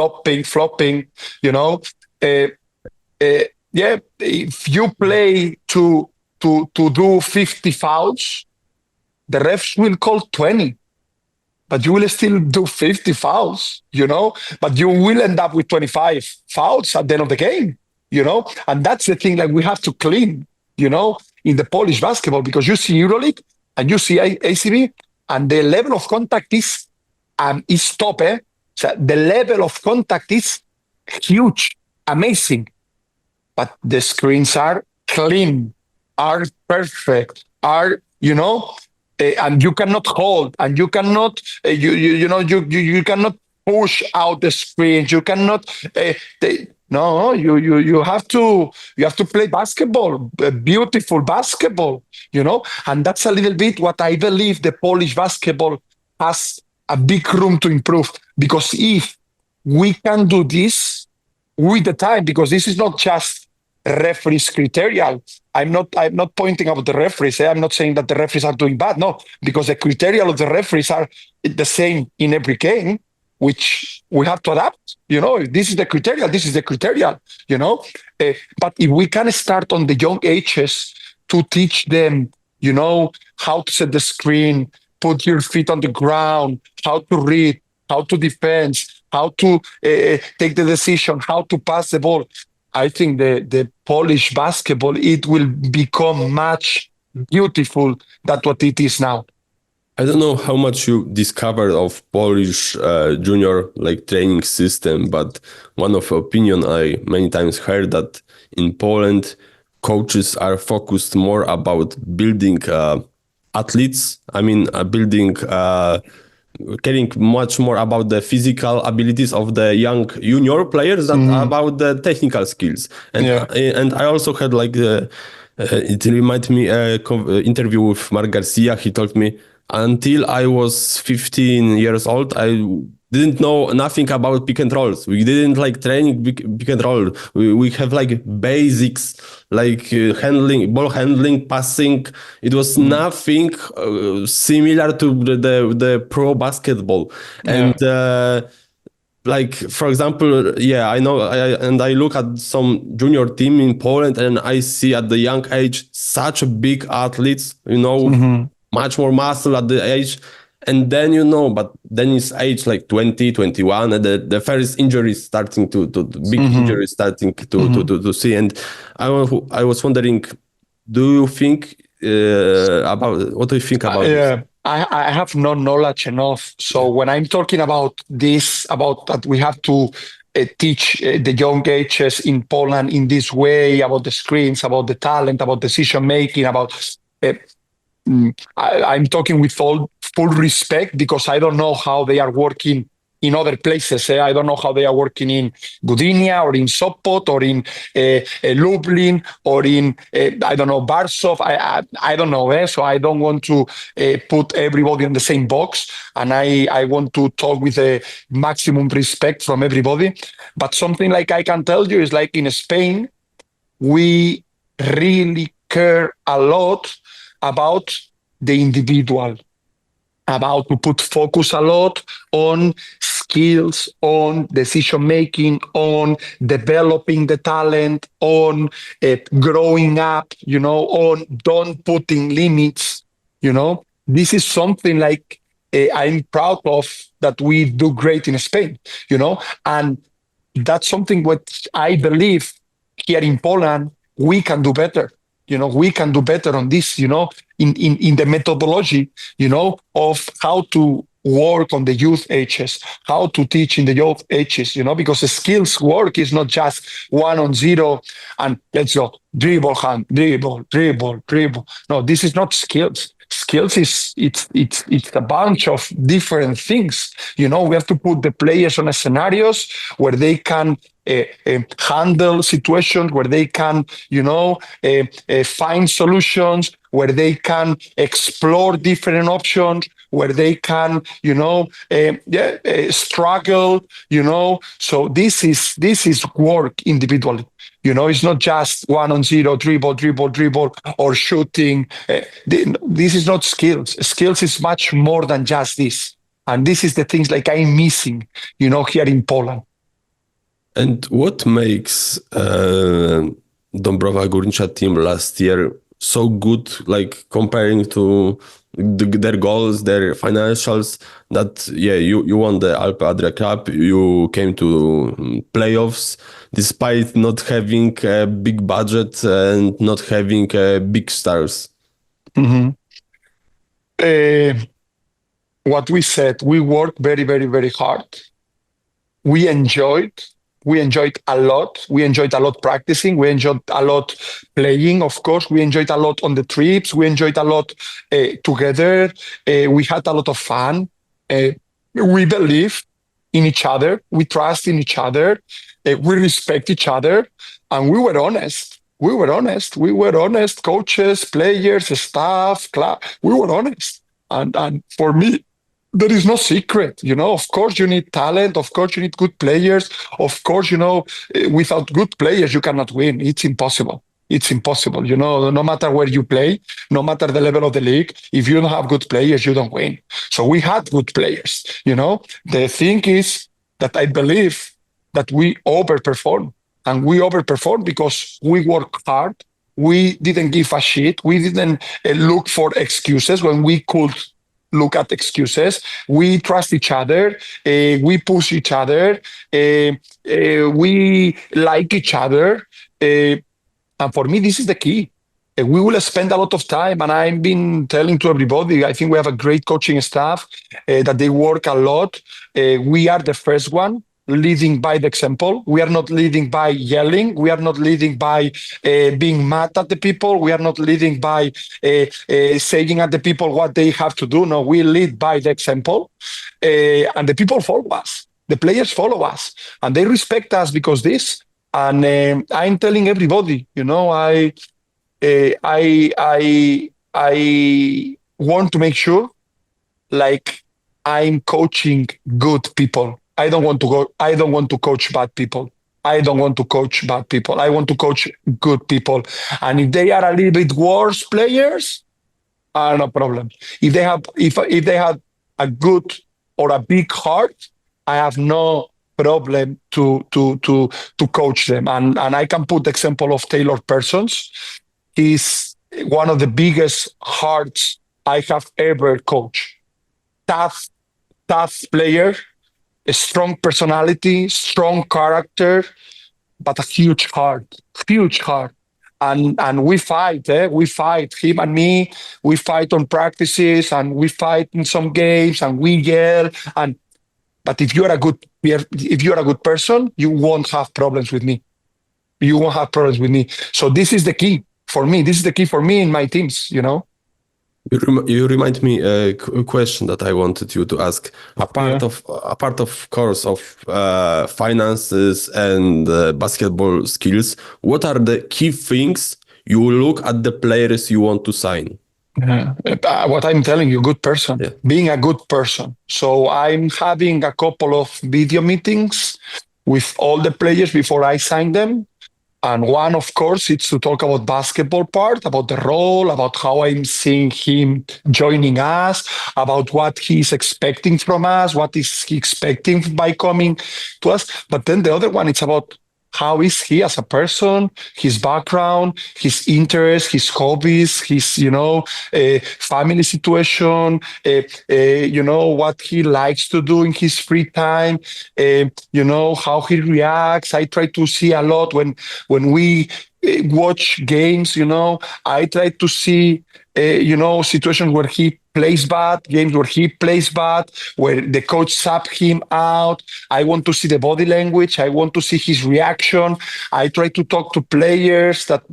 you play to do 50 fouls, the refs will call 20, but you will still do 50 fouls, but you will end up with 25 fouls at the end of the game, and that's the thing that we have to clean, in the Polish basketball, because you see EuroLeague and you see ACB, and the level of contact is top. So the level of contact is huge, amazing, but the screens are clean, are perfect, are and you cannot hold, and you cannot you cannot push out the screens. You cannot. You have to play basketball, beautiful basketball, and that's a little bit what I believe the Polish basketball has a big room to improve, because if we can do this, with the time, because this is not just referees criteria. I'm not pointing out the referees. I'm not saying that the referees are doing bad. No, because the criteria of the referees are the same in every game, which we have to adapt. If this is the criteria, this is the criteria. But if we can start on the young ages to teach them, how to set the screen, put your feet on the ground, how to read, how to defend, how to take the decision, how to pass the ball. I think the Polish basketball, it will become much beautiful than what it is now. I don't know how much you discovered of Polish junior training system, but one of opinion I many times heard that in Poland, coaches are focused more about building athletes. I mean, building caring much more about the physical abilities of the young junior players than about the technical skills. And and I also had it reminded me interview with Mark Garcia. He told me until I was 15 years old, I didn't know nothing about pick and rolls. We didn't training pick and roll. We have basics handling, ball handling, passing. It was nothing similar to the pro basketball. And for example, I know, I look at some junior team in Poland and I see at the young age such big athletes, much more muscle at the age. And then, but then it's age 20, 21, and the first injuries starting to big injuries starting to see. And I was wondering, what do you think about this? I have no knowledge enough. So when I'm talking about this, about that we have to teach the young ages in Poland in this way, about the screens, about the talent, about decision making, about I'm talking with full respect, because I don't know how they are working in other places. I don't know how they are working in Gdynia or in Sopot or in Lublin or in, I don't know, Warsaw. I don't know. So I don't want to put everybody in the same box. And I want to talk with a maximum respect from everybody. But something I can tell you is in Spain, we really care a lot about the individual, about to put focus a lot on skills, on decision-making, on developing the talent, on growing up, on don't putting limits, This is something I'm proud of that we do great in Spain, And that's something what I believe here in Poland, we can do better. We can do better on this, in the methodology, of how to work on the youth ages, how to teach in the youth ages, because the skills work is not just 1-on-0 and let's go dribble, hand, dribble. No, this is not skills. Skills is it's a bunch of different things. We have to put the players on scenarios where they can handle situations, where they can, find solutions, where they can explore different options, where they can, struggle, So this is work individually. It's not just 1-on-0, dribble, or shooting. This is not skills. Skills is much more than just this. And this is the things I'm missing, here in Poland. And what makes Dąbrowa Górnicza team last year so good, comparing to their goals, their financials, that you won the Alpe Adria Cup, you came to playoffs despite not having a big budget and not having big stars? What we said, we worked very, very, very hard. We enjoyed a lot. We enjoyed a lot practicing. We enjoyed a lot playing, of course. We enjoyed a lot on the trips. We enjoyed a lot together. We had a lot of fun. We believe in each other. We trust in each other. We respect each other. And we were honest. We were honest, coaches, players, staff, club. We were honest. And for me, there is no secret, Of course, you need talent. Of course, you need good players. Of course, without good players, you cannot win. It's impossible. It's impossible. No matter where you play, no matter the level of the league, if you don't have good players, you don't win. So we had good players, The thing is that I believe that we overperform, and we overperform because we work hard. We didn't give a shit. We didn't look for excuses when we could look at excuses. We trust each other. We push each other. We like each other. And for me, this is the key. We will spend a lot of time, and I've been telling to everybody, I think we have a great coaching staff, that they work a lot. We are the first one leading by the example. We are not leading by yelling. We are not leading by being mad at the people. We are not leading by saying at the people what they have to do. No, we lead by the example, and the people follow us. The players follow us, and they respect us because this. And I'm telling everybody, I want to make sure, like, I'm coaching good people. I don't want to coach bad people. I don't want to coach bad people. I want to coach good people. And if they are a little bit worse players, no problem. If they have a good or a big heart, I have no problem to coach them. And I can put the example of Taylor Persons. He's one of the biggest hearts I have ever coached. Tough player, a strong personality, strong character, but a huge heart. And we fight, him and me. We fight on practices, and we fight in some games, and we yell. But if you're a good person, you won't have problems with me. You won't have problems with me. So this is the key for me. This is the key for me in my teams, You remind me a question that I wanted you to ask. A part of course of finances and basketball skills. What are the key things you look at the players you want to sign? What I'm telling you, good person, being a good person. So I'm having a couple of video meetings with all the players before I sign them. And one, of course, it's to talk about basketball part, about the role, about how I'm seeing him joining us, about what he's expecting from us, what is he expecting by coming to us. But then the other one, it's about how is he as a person, his background, his interests, his hobbies, his, family situation, what he likes to do in his free time, how he reacts. I try to see a lot when we watch games, I try to see, situations where he plays bad, games where he plays bad, where the coach sub him out. I want to see the body language. I want to see his reaction. I try to talk to players that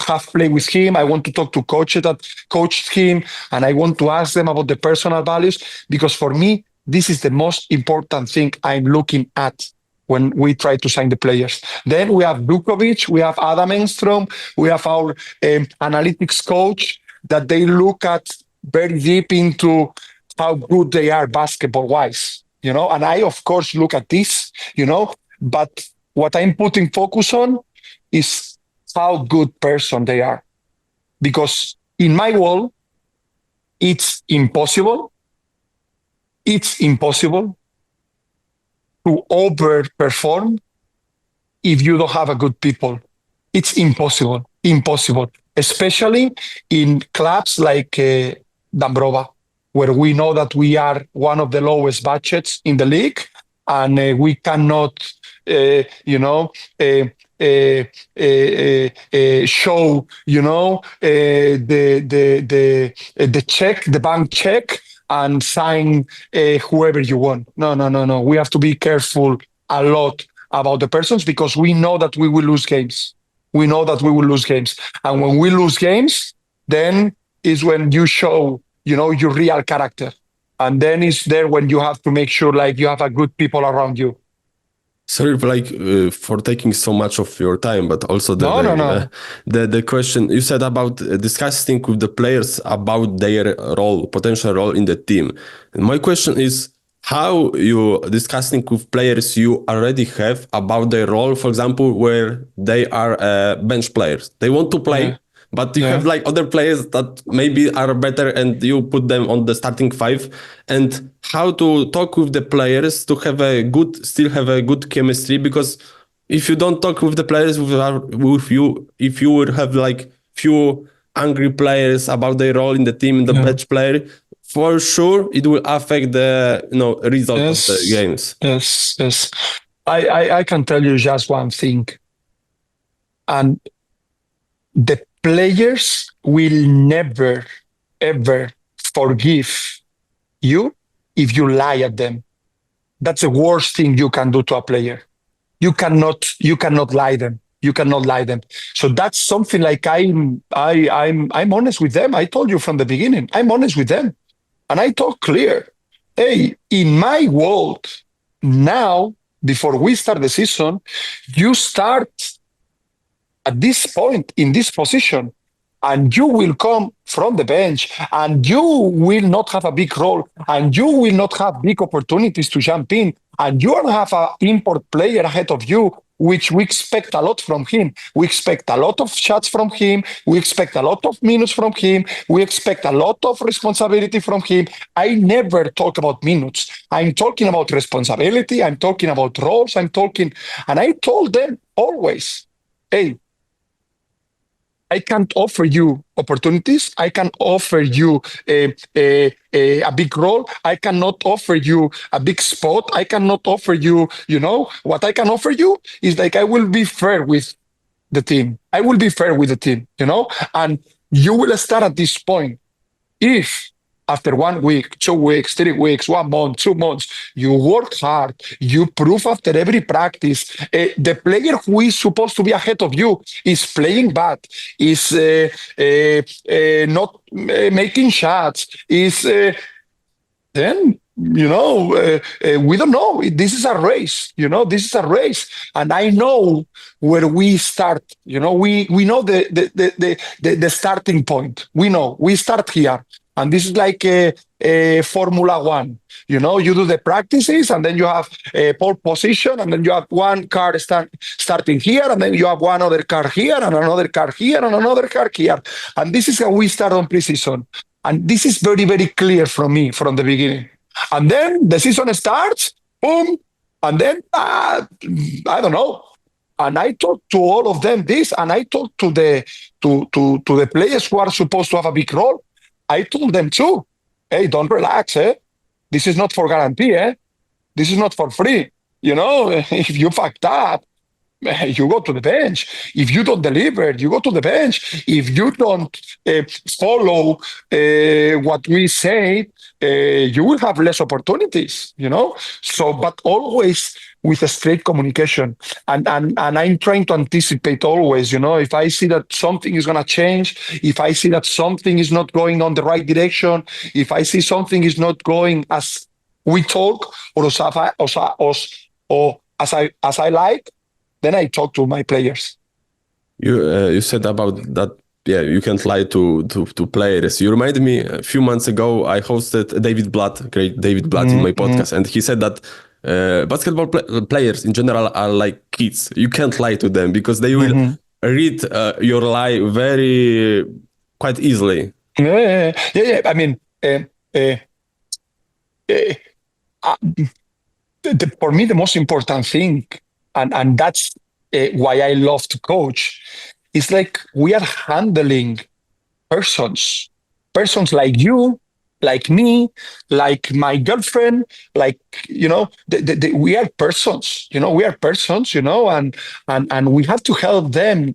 have played with him. I want to talk to coaches that coached him, and I want to ask them about the personal values, because for me, this is the most important thing I'm looking at when we try to sign the players. Then we have Vukovic, we have Adam Enstrom, we have our analytics coach, that they look at very deep into how good they are basketball-wise, and I, of course, look at this, but what I'm putting focus on is how good person they are. Because in my world, it's impossible to overperform if you don't have a good people. It's impossible, especially in clubs like Dąbrowa, where we know that we are one of the lowest budgets in the league, and we cannot, show, the bank check and sign whoever you want. No. We have to be careful a lot about the persons, because we know that we will lose games. And when we lose games, then is when you show, your real character. And then it's there when you have to make sure, like, you have a good people around you. Sorry for for taking so much of your time, but also No. The question you said about discussing with the players about their role, potential role in the team. And my question is, how you discussing with players you already have about their role, for example, where they are bench players. They want to play, Yeah. but you have like other players that maybe are better and you put them on the starting five. And how to talk with the players to still have a good chemistry, because if you don't talk with the players with you, if you would have like few angry players about their role in the team, the bench player, for sure it will affect the result of the games. Yes. I can tell you just one thing, and the players will never ever forgive you if you lie at them. That's the worst thing you can do to a player. You cannot lie them. You cannot lie them. So that's something like I'm honest with them. I told you from the beginning, I'm honest with them. And I talk clear. Hey, in my world, now, before we start the season, you start at this point, in this position, and you will come from the bench, and you will not have a big role, and you will not have big opportunities to jump in, and you will have an import player ahead of you, which we expect a lot from him. We expect a lot of shots from him. We expect a lot of minutes from him. We expect a lot of responsibility from him. I never talk about minutes. I'm talking about responsibility. I'm talking about roles. And I told them always, hey, I can't offer you opportunities. I can offer you a big role. I cannot offer you a big spot. I cannot offer you, what I can offer you is like I will be fair with the team. I will be fair with the team, and you will start at this point. If after 1 week, 2 weeks, 3 weeks, 1 month, 2 months, you work hard, you prove after every practice, the player who is supposed to be ahead of you is playing bad, is not making shots, is then, we don't know. This is a race, this is a race. And I know where we start, we know the starting point. We start here. And this is like a Formula One. You do the practices, and then you have a pole position, and then you have one car starting here, and then you have one other car here, and another car here, and another car here. And this is how we start on preseason. And this is very, very clear from me from the beginning. And then the season starts, boom, and then, I don't know. And I talk to all of them this, and I talk to the players who are supposed to have a big role. I told them too, hey, don't relax, This is not for guarantee, This is not for free. If you fucked up, you go to the bench. If you don't deliver, you go to the bench. If you don't follow what we say, you will have less opportunities, So, but always with a straight communication. And I'm trying to anticipate always, if I see that something is going to change, if I see that something is not going on the right direction, if I see something is not going as we talk or as I like, then I talk to my players. You said about that. Yeah, you can't lie to players. You reminded me a few months ago, I hosted David Blatt, great David Blatt, in my podcast, and he said that basketball players in general are like kids. You can't lie to them because they will read your lie quite easily. Yeah. I mean, for me, the most important thing, and that's why I love to coach, is like we are handling persons like you, like me, like my girlfriend, like, we are persons, and we have to help them,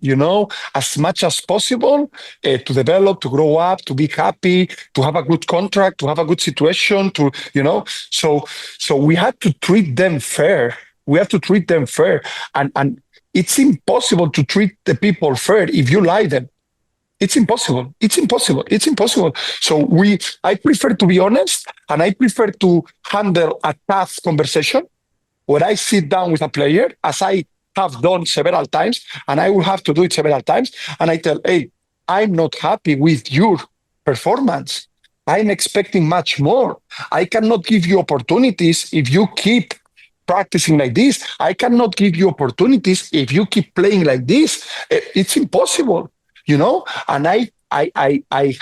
as much as possible to develop, to grow up, to be happy, to have a good contract, to have a good situation, so we have to treat them fair. And it's impossible to treat the people fair if you lie them. It's impossible. So I prefer to be honest, and I prefer to handle a tough conversation when I sit down with a player, as I have done several times, and I will have to do it several times, and I tell, hey, I'm not happy with your performance. I'm expecting much more. I cannot give you opportunities if you keep practicing like this. I cannot give you opportunities if you keep playing like this. It's impossible, And I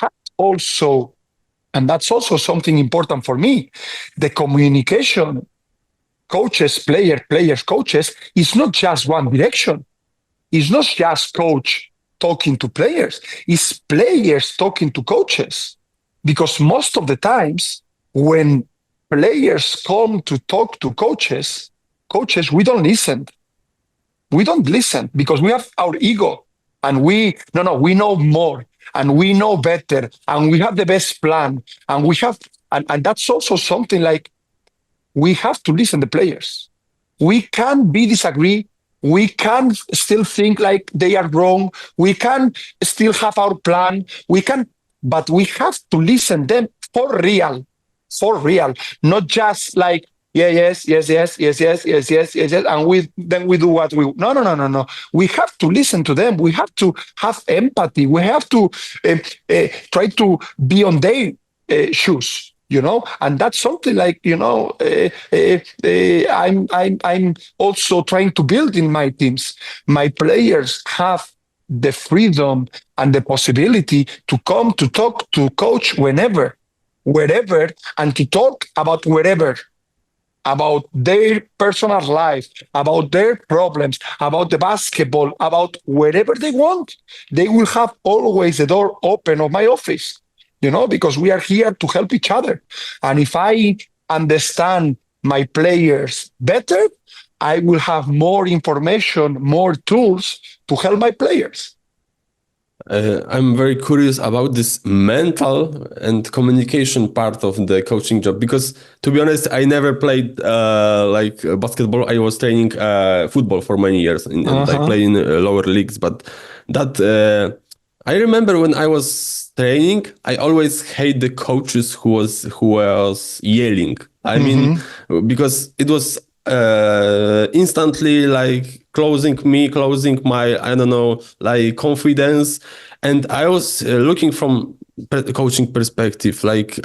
have also, and that's also something important for me, the communication, coaches, players, coaches, is not just one direction. It's not just coach talking to players. It's players talking to coaches. Because most of the times when players come to talk to coaches, we don't listen. We don't listen because we have our ego and we know more and we know better and we have the best plan and we have, and that's also something like we have to listen to players. We can disagree. We can still think like they are wrong. We can still have our plan. But we have to listen them for real, not just like, yes, and we do what we. No. We have to listen to them. We have to have empathy. We have to try to be on their shoes. And that's something like I'm also trying to build in my teams. My players have the freedom and the possibility to come to talk to coach whenever, wherever, and to talk about wherever, about their personal life, about their problems, about the basketball, about wherever they want. They will have always the door open of my office, because we are here to help each other. And if I understand my players better, I will have more information, more tools to help my players. I'm very curious about this mental and communication part of the coaching job because, to be honest, I never played like basketball. I was training football for many years, and I played in lower leagues. But that I remember when I was training, I always hate the coaches who was yelling. I mean, because it was instantly like closing my, I don't know, like confidence. And I was looking from coaching perspective, like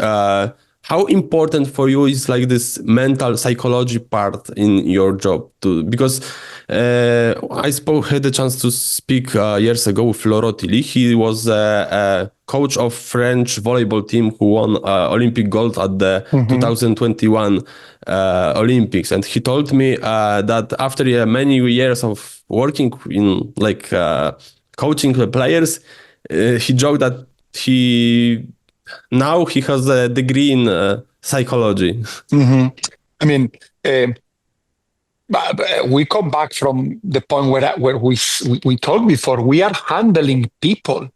how important for you is like this mental psychology part in your job too? Because had the chance to speak years ago with Laurent Tilly. He was a coach of French volleyball team who won Olympic gold at the 2021 Olympics. And he told me that after many years of working in like coaching the players, he joked that now he has a degree in psychology. I mean, we come back from the point where we talked before. We are handling people.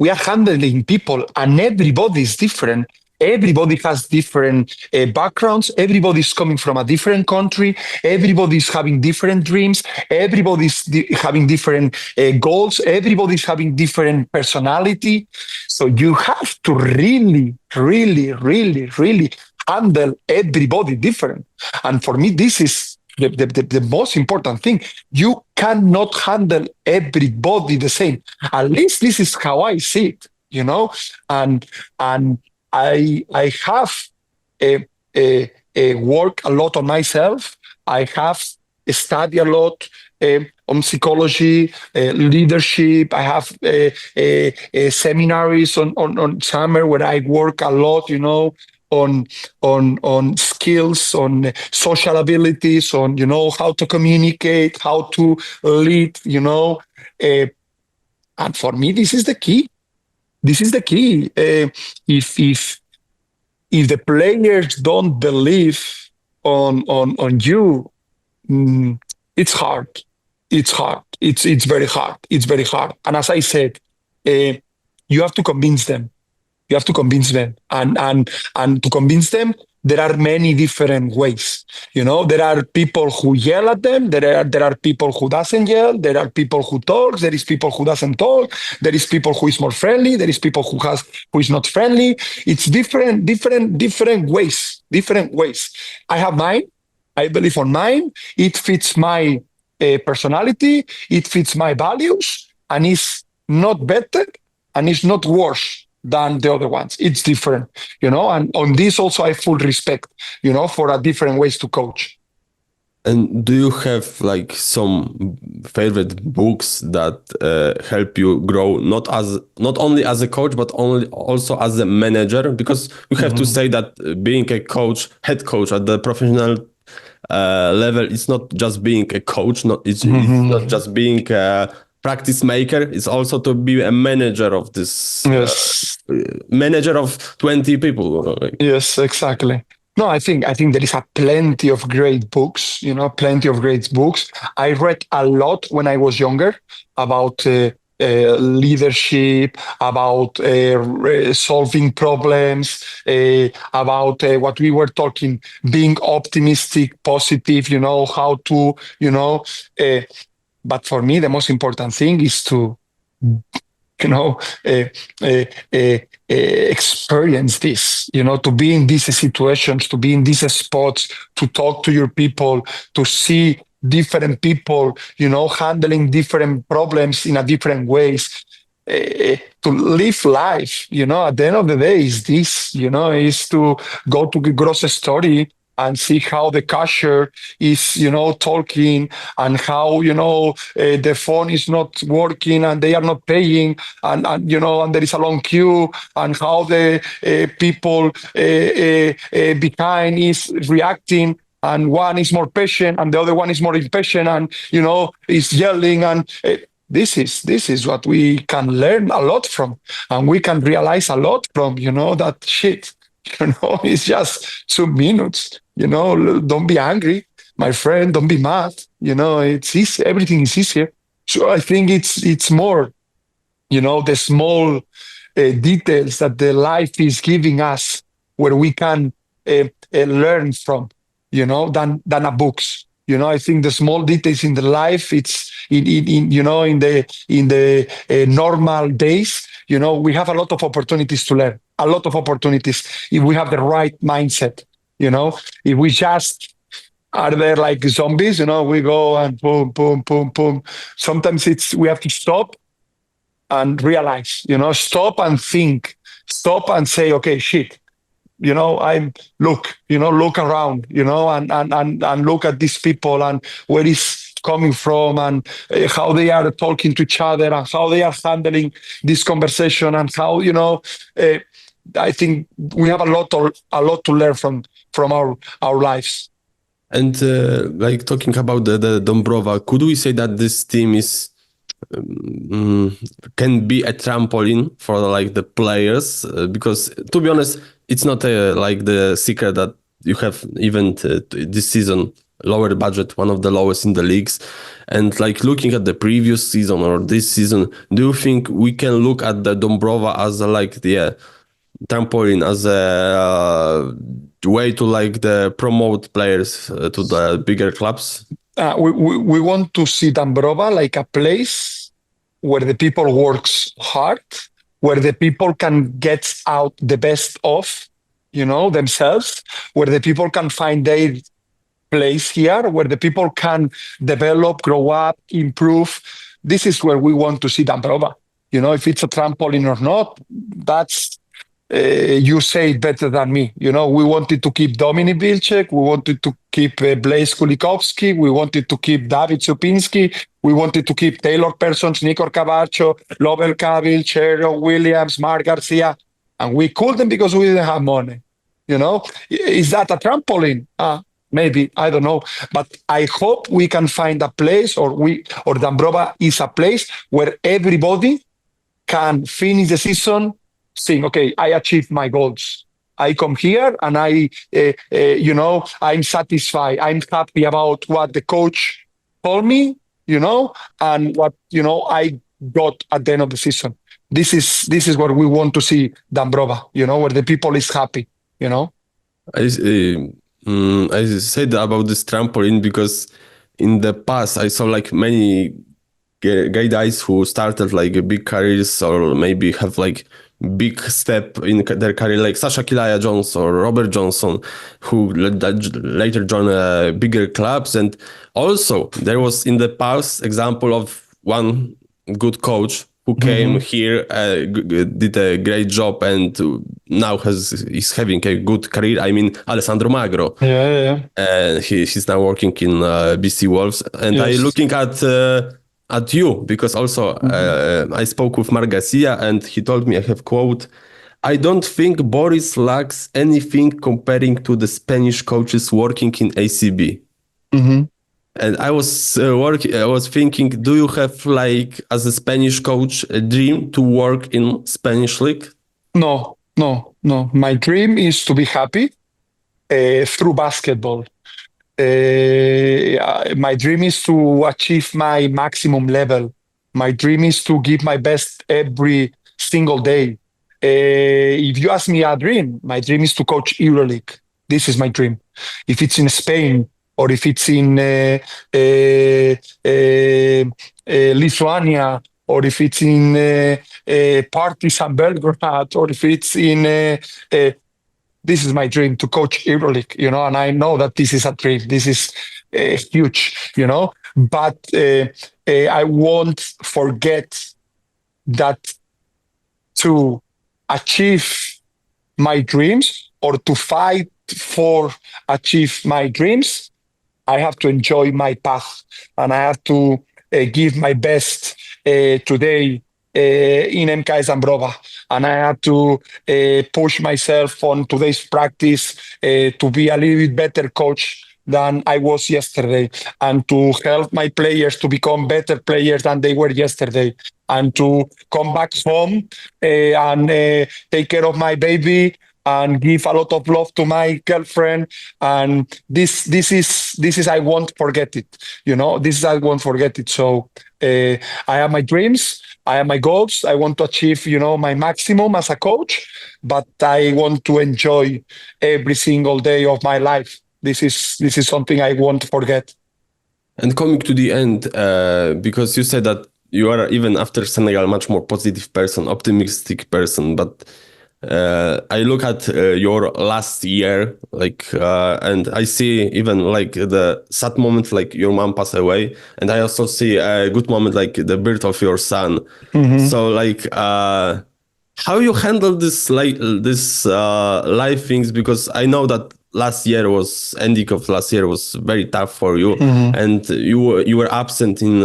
And everybody is different. Everybody has different backgrounds. Everybody's coming from a different country. Everybody's having different dreams. Everybody's having different goals. Everybody's having different personality. So you have to really, really, really, really handle everybody different. And for me, this is the most important thing. You cannot handle everybody the same. At least this is how I see it, and I have worked a lot on myself. I have studied a lot on psychology, leadership. I have seminaries on summer where I work a lot, on skills, on social abilities, on how to communicate, how to lead, and for me this is the key. If the players don't believe on you, it's hard. It's very hard. And as I said, you have to convince them. And to convince them, there are many different ways. There are people who yell at them. There are people who doesn't yell. There are people who talk. There is people who doesn't talk. There is people who is more friendly. There is people who is not friendly. It's different ways. I have mine. I believe on mine. It fits my personality. It fits my values, and it's not better and it's not worse than the other ones. It's different, and on this also I full respect, for a different ways to coach. And do you have like some favorite books that help you grow, not only as a coach, but also as a manager? Because you have to say that being a coach, head coach at the professional level, it's not just being a coach, it's not just being a practice maker. It's also to be a manager of this, manager of 20 people. Yes, exactly. No, I think there is a plenty of great books, plenty of great books. I read a lot when I was younger about leadership, about solving problems, about what we were talking, being optimistic, positive, how to, but for me, the most important thing is to experience this, to be in these situations, to be in these spots, to talk to your people, to see different people, handling different problems in a different ways, to live life, at the end of the day is this, is to go to the grocery store and see how the cashier is, talking, and how, the phone is not working and they are not paying, and there is a long queue, and how the people behind is reacting, and one is more patient and the other one is more impatient, and, is yelling, and this is what we can learn a lot from, and we can realize a lot from, that shit. It's just 2 minutes. Don't be angry, my friend. Don't be mad. It's easy. Everything is easier. So I think it's more, the small details that the life is giving us, where we can learn from, than a books. I think the small details in the life, it's in the normal days. We have a lot of opportunities to learn. A lot of opportunities if we have the right mindset. If we just are there like zombies, we go and boom, boom, boom, boom. Sometimes we have to stop and realize, stop and think, stop and say, okay, shit, look around, and look at these people and where it's coming from, and how they are talking to each other, and how they are handling this conversation, and how, I think we have a lot to learn from our lives. And like talking about the Dąbrowa, could we say that this team is can be a trampoline for like the players? Because to be honest, it's not like the secret that you have even this season lower budget, one of the lowest in the leagues. And like looking at the previous season or this season, do you think we can look at the Dąbrowa as trampoline, as a way to like promote players to the bigger clubs? We want to see Dąbrowa like a place where the people works hard, where the people can get out the best of, themselves, where the people can find their place here, where the people can develop, grow up, improve. This is where we want to see Dąbrowa. If it's a trampoline or not, that's you say it better than me. We wanted to keep Dominik Wilczek, we wanted to keep Blaise Kulikowski, we wanted to keep David Supinski, we wanted to keep Taylor Persons, Nikor Cavacho, Lovell Cavill, Cheryl Williams, Mark Garcia, and we couldn't because we didn't have money. Is that a trampoline? Maybe, I don't know, but I hope we can find a place, or Dąbrowa is a place where everybody can finish the season saying, okay, I achieved my goals. I come here and I'm satisfied. I'm happy about what the coach told me, and what, I got at the end of the season. This is what we want to see Dąbrowa, where the people is happy, I said about this trampoline because in the past I saw like many guys who started like big careers or maybe have like big step in their career, like Sasha Kilaya Jones or Robert Johnson, who later joined bigger clubs. And also there was in the past example of one good coach who came here, did a great job, and now is having a good career. I mean, Alessandro Magro. He's now working in BC Wolves, and I looking at you because also I spoke with Marc Garcia, and he told me, I have quote, "I don't think Boris lacks anything comparing to the Spanish coaches working in ACB." And I was I was thinking, do you have, like, as a Spanish coach, a dream to work in Spanish league? No. My dream is to be happy through basketball. My dream is to achieve my maximum level. My dream is to give my best every single day. If you ask me a dream, my dream is to coach EuroLeague. This is my dream. If it's in Spain, or if it's in Lithuania, or if it's in Partizan Belgrade, or if it's in this is my dream, to coach EuroLeague, and I know that this is a dream. This is huge, but I won't forget that to achieve my dreams, or to fight for achieve my dreams, I have to enjoy my path, and I have to give my best today in MKS Dąbrowa, and I have to push myself on today's practice to be a little bit better coach than I was yesterday, and to help my players to become better players than they were yesterday, and to come back home and take care of my baby and give a lot of love to my girlfriend. And this is I won't forget it. This is I won't forget it. So I have my dreams, I have my goals. I want to achieve, my maximum as a coach, but I want to enjoy every single day of my life. This is something I won't forget. And coming to the end, because you said that you are, even after Senegal, much more positive person, optimistic person, but I look at your last year, and I see even like the sad moment, like your mom passed away, and I also see a good moment, like the birth of your son. So, how you handle this, life things? Because I know that ending of last year was very tough for you, and you were absent in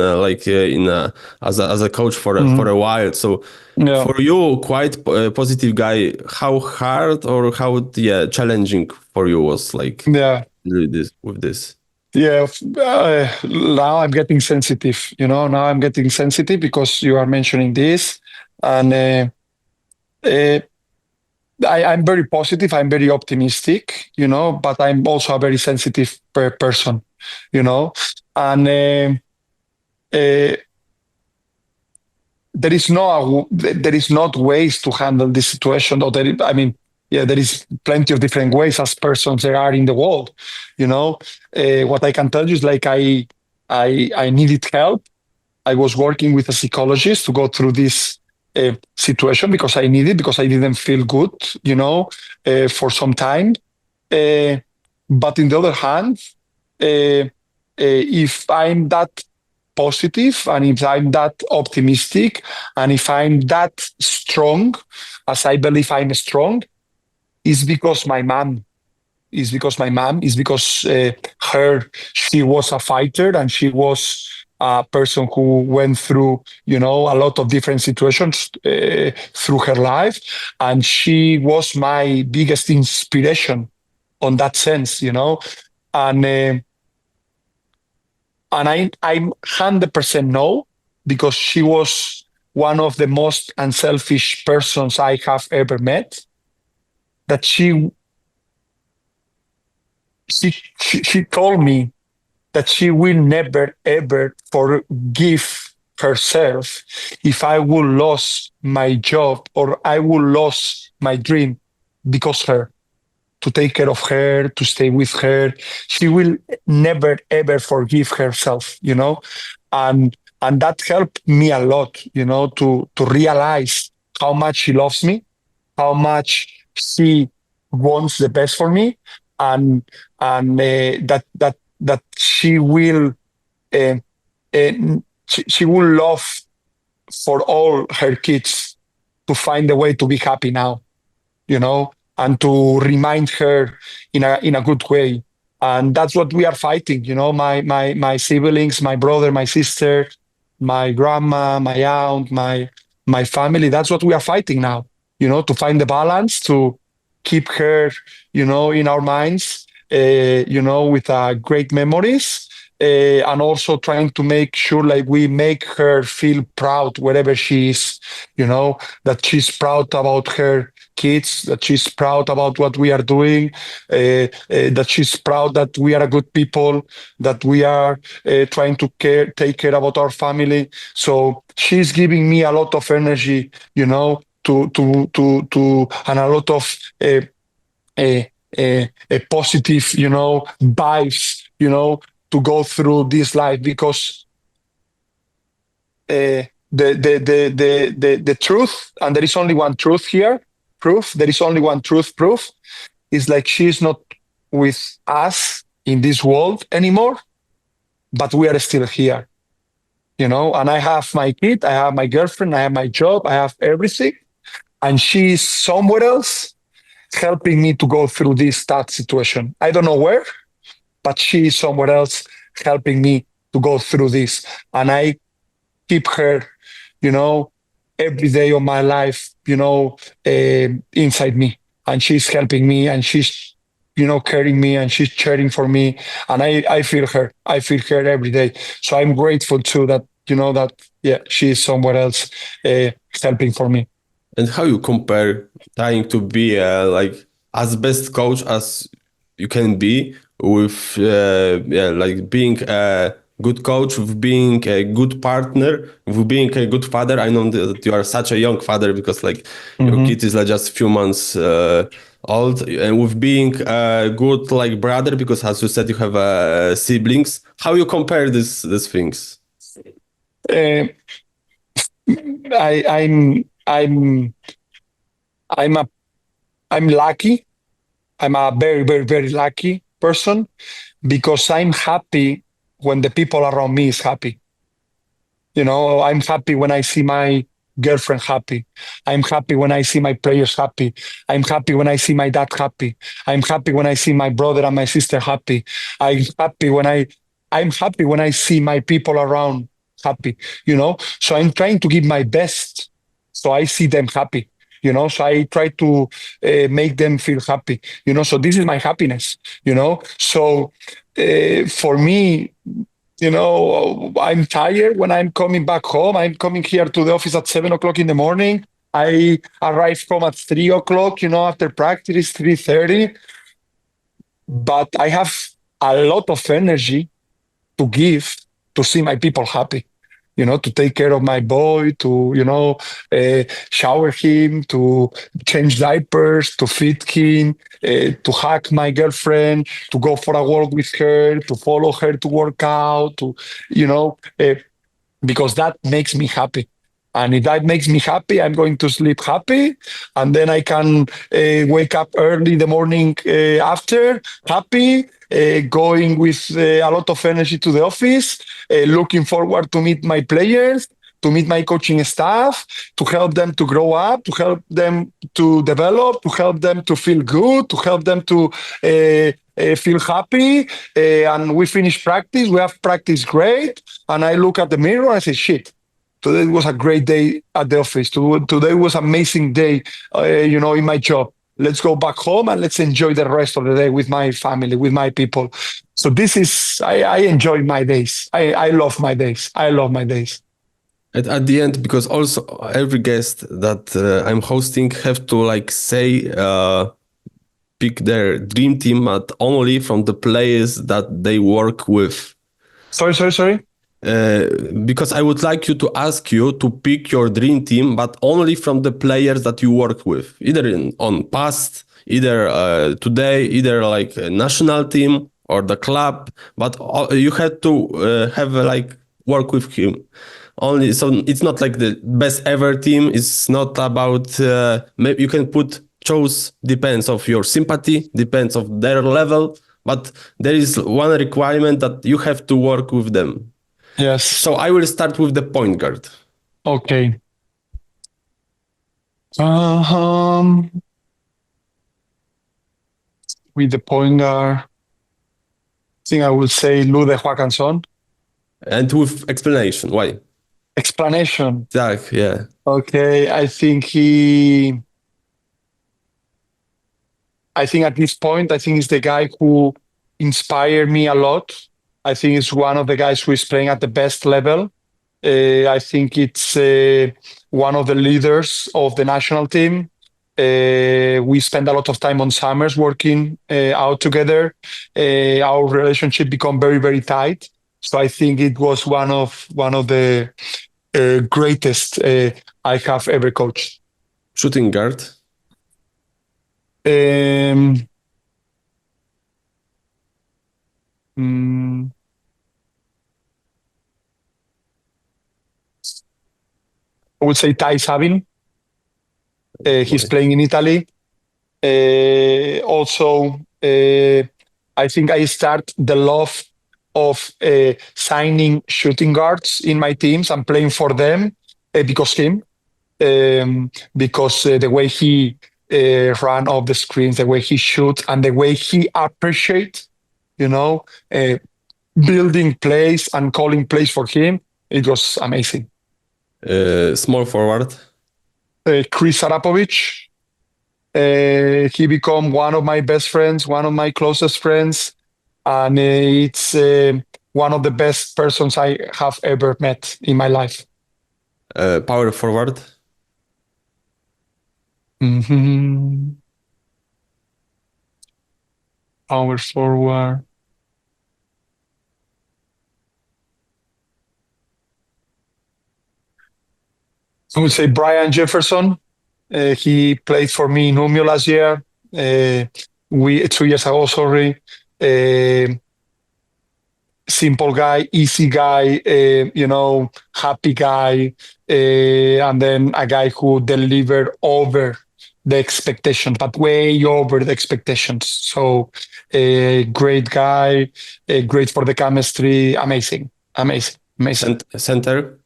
as a coach for a while. So for you, quite a positive guy, how hard or how challenging for you was with this? Yeah, now I'm getting sensitive. Now I'm getting sensitive because you are mentioning this, and I'm very positive. I'm very optimistic, but I'm also a very sensitive person, and there is not ways to handle this situation. Or there is plenty of different ways as persons there are in the world. What I can tell you is I needed help. I was working with a psychologist to go through this situation because I didn't feel good, for some time. But in the other hand, if I'm that positive, and if I'm that optimistic, and if I'm that strong, as I believe I'm strong, is because my mom. Is because she was a fighter, and she was a person who went through, a lot of different situations through her life, and she was my biggest inspiration on that sense, and I'm 100% no, because she was one of the most unselfish persons I have ever met. That she told me that she will never, ever forgive herself if I will lose my job or I will lose my dream because her. To take care of her, to stay with her. She will never, ever forgive herself, and that helped me a lot, to realize how much she loves me, how much she wants the best for me, and that she will uh, she will love for all her kids to find a way to be happy now, and to remind her in a good way. And that's what we are fighting, my siblings, my brother, my sister, my grandma, my aunt, my family. That's what we are fighting now, to find the balance, to keep her, in our minds, with great memories, and also trying to make sure like we make her feel proud wherever she is, that she's proud about her kids, that she's proud about what we are doing, that she's proud that we are a good people, that we are trying to take care about our family. So she's giving me a lot of energy, to and a lot of a positive, vibes, to go through this life, because the truth, and there is only one truth here, there is only one proof, is like she's not with us in this world anymore, but we are still here, and I have my kid, I have my girlfriend, I have my job, I have everything, and she's somewhere else helping me to go through this tough situation. I don't know where, but she is somewhere else helping me to go through this. And I keep her, every day of my life, inside me. And she's helping me, and she's, carrying me, and she's cheering for me. And I feel her. I feel her every day. So I'm grateful too that, she is somewhere else helping for me. And how you compare trying to be as best coach as you can be with being a good coach, with being a good partner, with being a good father? I know that you are such a young father because your kid is just a few months old, and with being a good brother, because as you said you have siblings. How you compare these things? I'm lucky. I'm a very, very, very lucky person, because I'm happy when the people around me is happy. I'm happy when I see my girlfriend happy. I'm happy when I see my players happy. I'm happy when I see my dad happy. I'm happy when I see my brother and my sister happy. I'm happy when I see my people around happy, So I'm trying to give my best so I see them happy, so I try to make them feel happy, so this is my happiness, So for me, I'm tired when I'm coming back home. I'm coming here to the office at 7:00 in the morning. I arrive home at 3:00, after practice, 3:30. But I have a lot of energy to give to see my people happy, to take care of my boy, to, shower him, to change diapers, to feed him, to hug my girlfriend, to go for a walk with her, to follow her to work out, because that makes me happy. And if that makes me happy, I'm going to sleep happy. And then I can wake up early in the morning after, happy, going with a lot of energy to the office, looking forward to meet my players, to meet my coaching staff, to help them to grow up, to help them to develop, to help them to feel good, to help them to feel happy. And we finish practice. We have practice great. And I look at the mirror and I say, shit. Today was a great day at the office. Today was an amazing day, in my job. Let's go back home and let's enjoy the rest of the day with my family, with my people. So I enjoy my days. I love my days. I love my days. At the end, because also every guest that I'm hosting have to pick their dream team, but only from the players that they work with. Sorry. Because I would like you to ask you to pick your dream team, but only from the players that you work with, either on past, either today, either a national team or the club, but you had to have work with him. only, so it's not like the best ever team. It's not about, maybe you can chose depends of your sympathy, depends of their level, but there is one requirement that you have to work with them. Yes. So I will start with the point guard. Okay. With the point guard, I think I will say Lude Joaquinson. And with explanation, why? Explanation. Yeah. Okay, I think at this point, I think he's the guy who inspired me a lot. I think it's one of the guys who is playing at the best level. I think it's one of the leaders of the national team. We spend a lot of time on summers working out together. Our relationship become very, very tight. So I think it was one of the greatest I have ever coached. Shooting guard. I would say Ty Sabin. He's playing in Italy. Also, I think I start the love of signing shooting guards in my teams and playing for them because the way he ran off the screens, the way he shoots, and the way he appreciates, building plays and calling plays for him. It was amazing. Small forward. Chris Arapovich. He became one of my best friends, one of my closest friends, and it's one of the best persons I have ever met in my life. Power forward. Power forward. I would say Brian Jefferson. He played for me in Umeå last year. 2 years ago, sorry. Simple guy, easy guy, happy guy, and then a guy who delivered over the expectations, but way over the expectations. So, great guy, great for the chemistry, amazing. Center.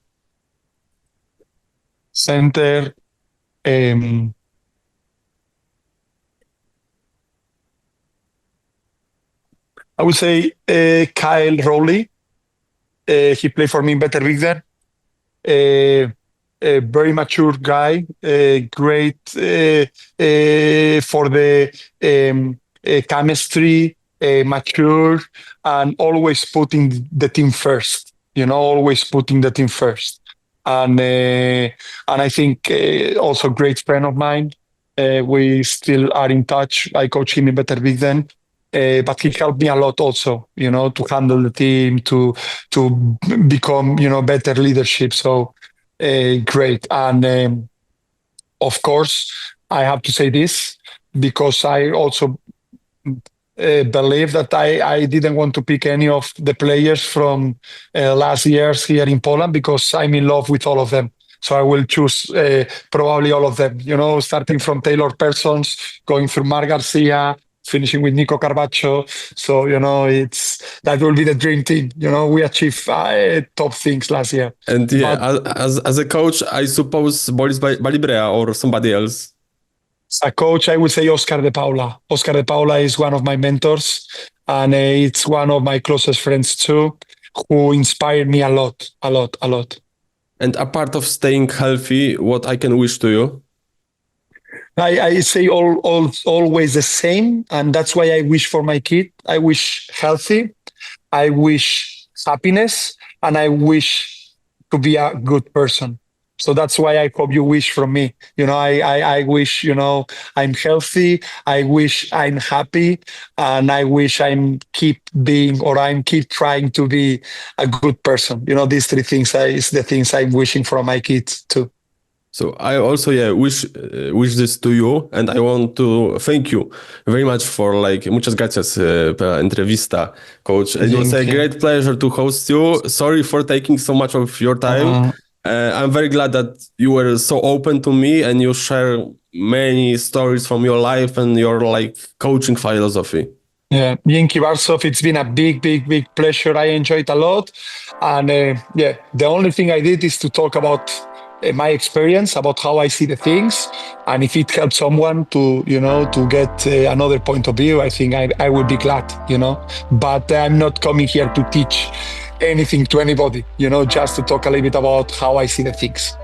I would say Kyle Rowley. He played for me in Better Big a very mature guy, great for the chemistry, mature, and always putting the team first. Always putting the team first. And I think also great friend of mine. We still are in touch. I coach him in Better Big but he helped me a lot also, to handle the team, to become, better leadership. So great. And of course, I have to say this because I also believe that I didn't want to pick any of the players from last years here in Poland because I'm in love with all of them. So I will choose probably all of them, starting from Taylor Persons, going through Mar Garcia, finishing with Nico Carvaccio. So, that will be the dream team. We achieved top things last year. And as a coach, I suppose Boris Balibrea or somebody else. As a coach, I would say Oscar de Paula. Oscar de Paula is one of my mentors, and it's one of my closest friends too, who inspired me a lot. And a part of staying healthy, what I can wish to you? I say always the same, and that's why I wish for my kid. I wish healthy, I wish happiness, and I wish to be a good person. So that's why I hope you wish from me. I wish, I'm healthy. I wish I'm happy, and I wish I'm keep trying to be a good person. These three things is the things I'm wishing for my kids too. So I also wish this to you, and I want to thank you very much for muchas gracias pela entrevista, coach. It was a great pleasure to host you. Sorry for taking so much of your time. I'm very glad that you were so open to me and you share many stories from your life and your coaching philosophy. Yeah, dzięki bardzo. It's been a big pleasure. I enjoyed a lot. And the only thing I did is to talk about my experience, about how I see the things. And if it helps someone to get another point of view, I think I would be glad, But I'm not coming here to teach anything to anybody, just to talk a little bit about how I see the things.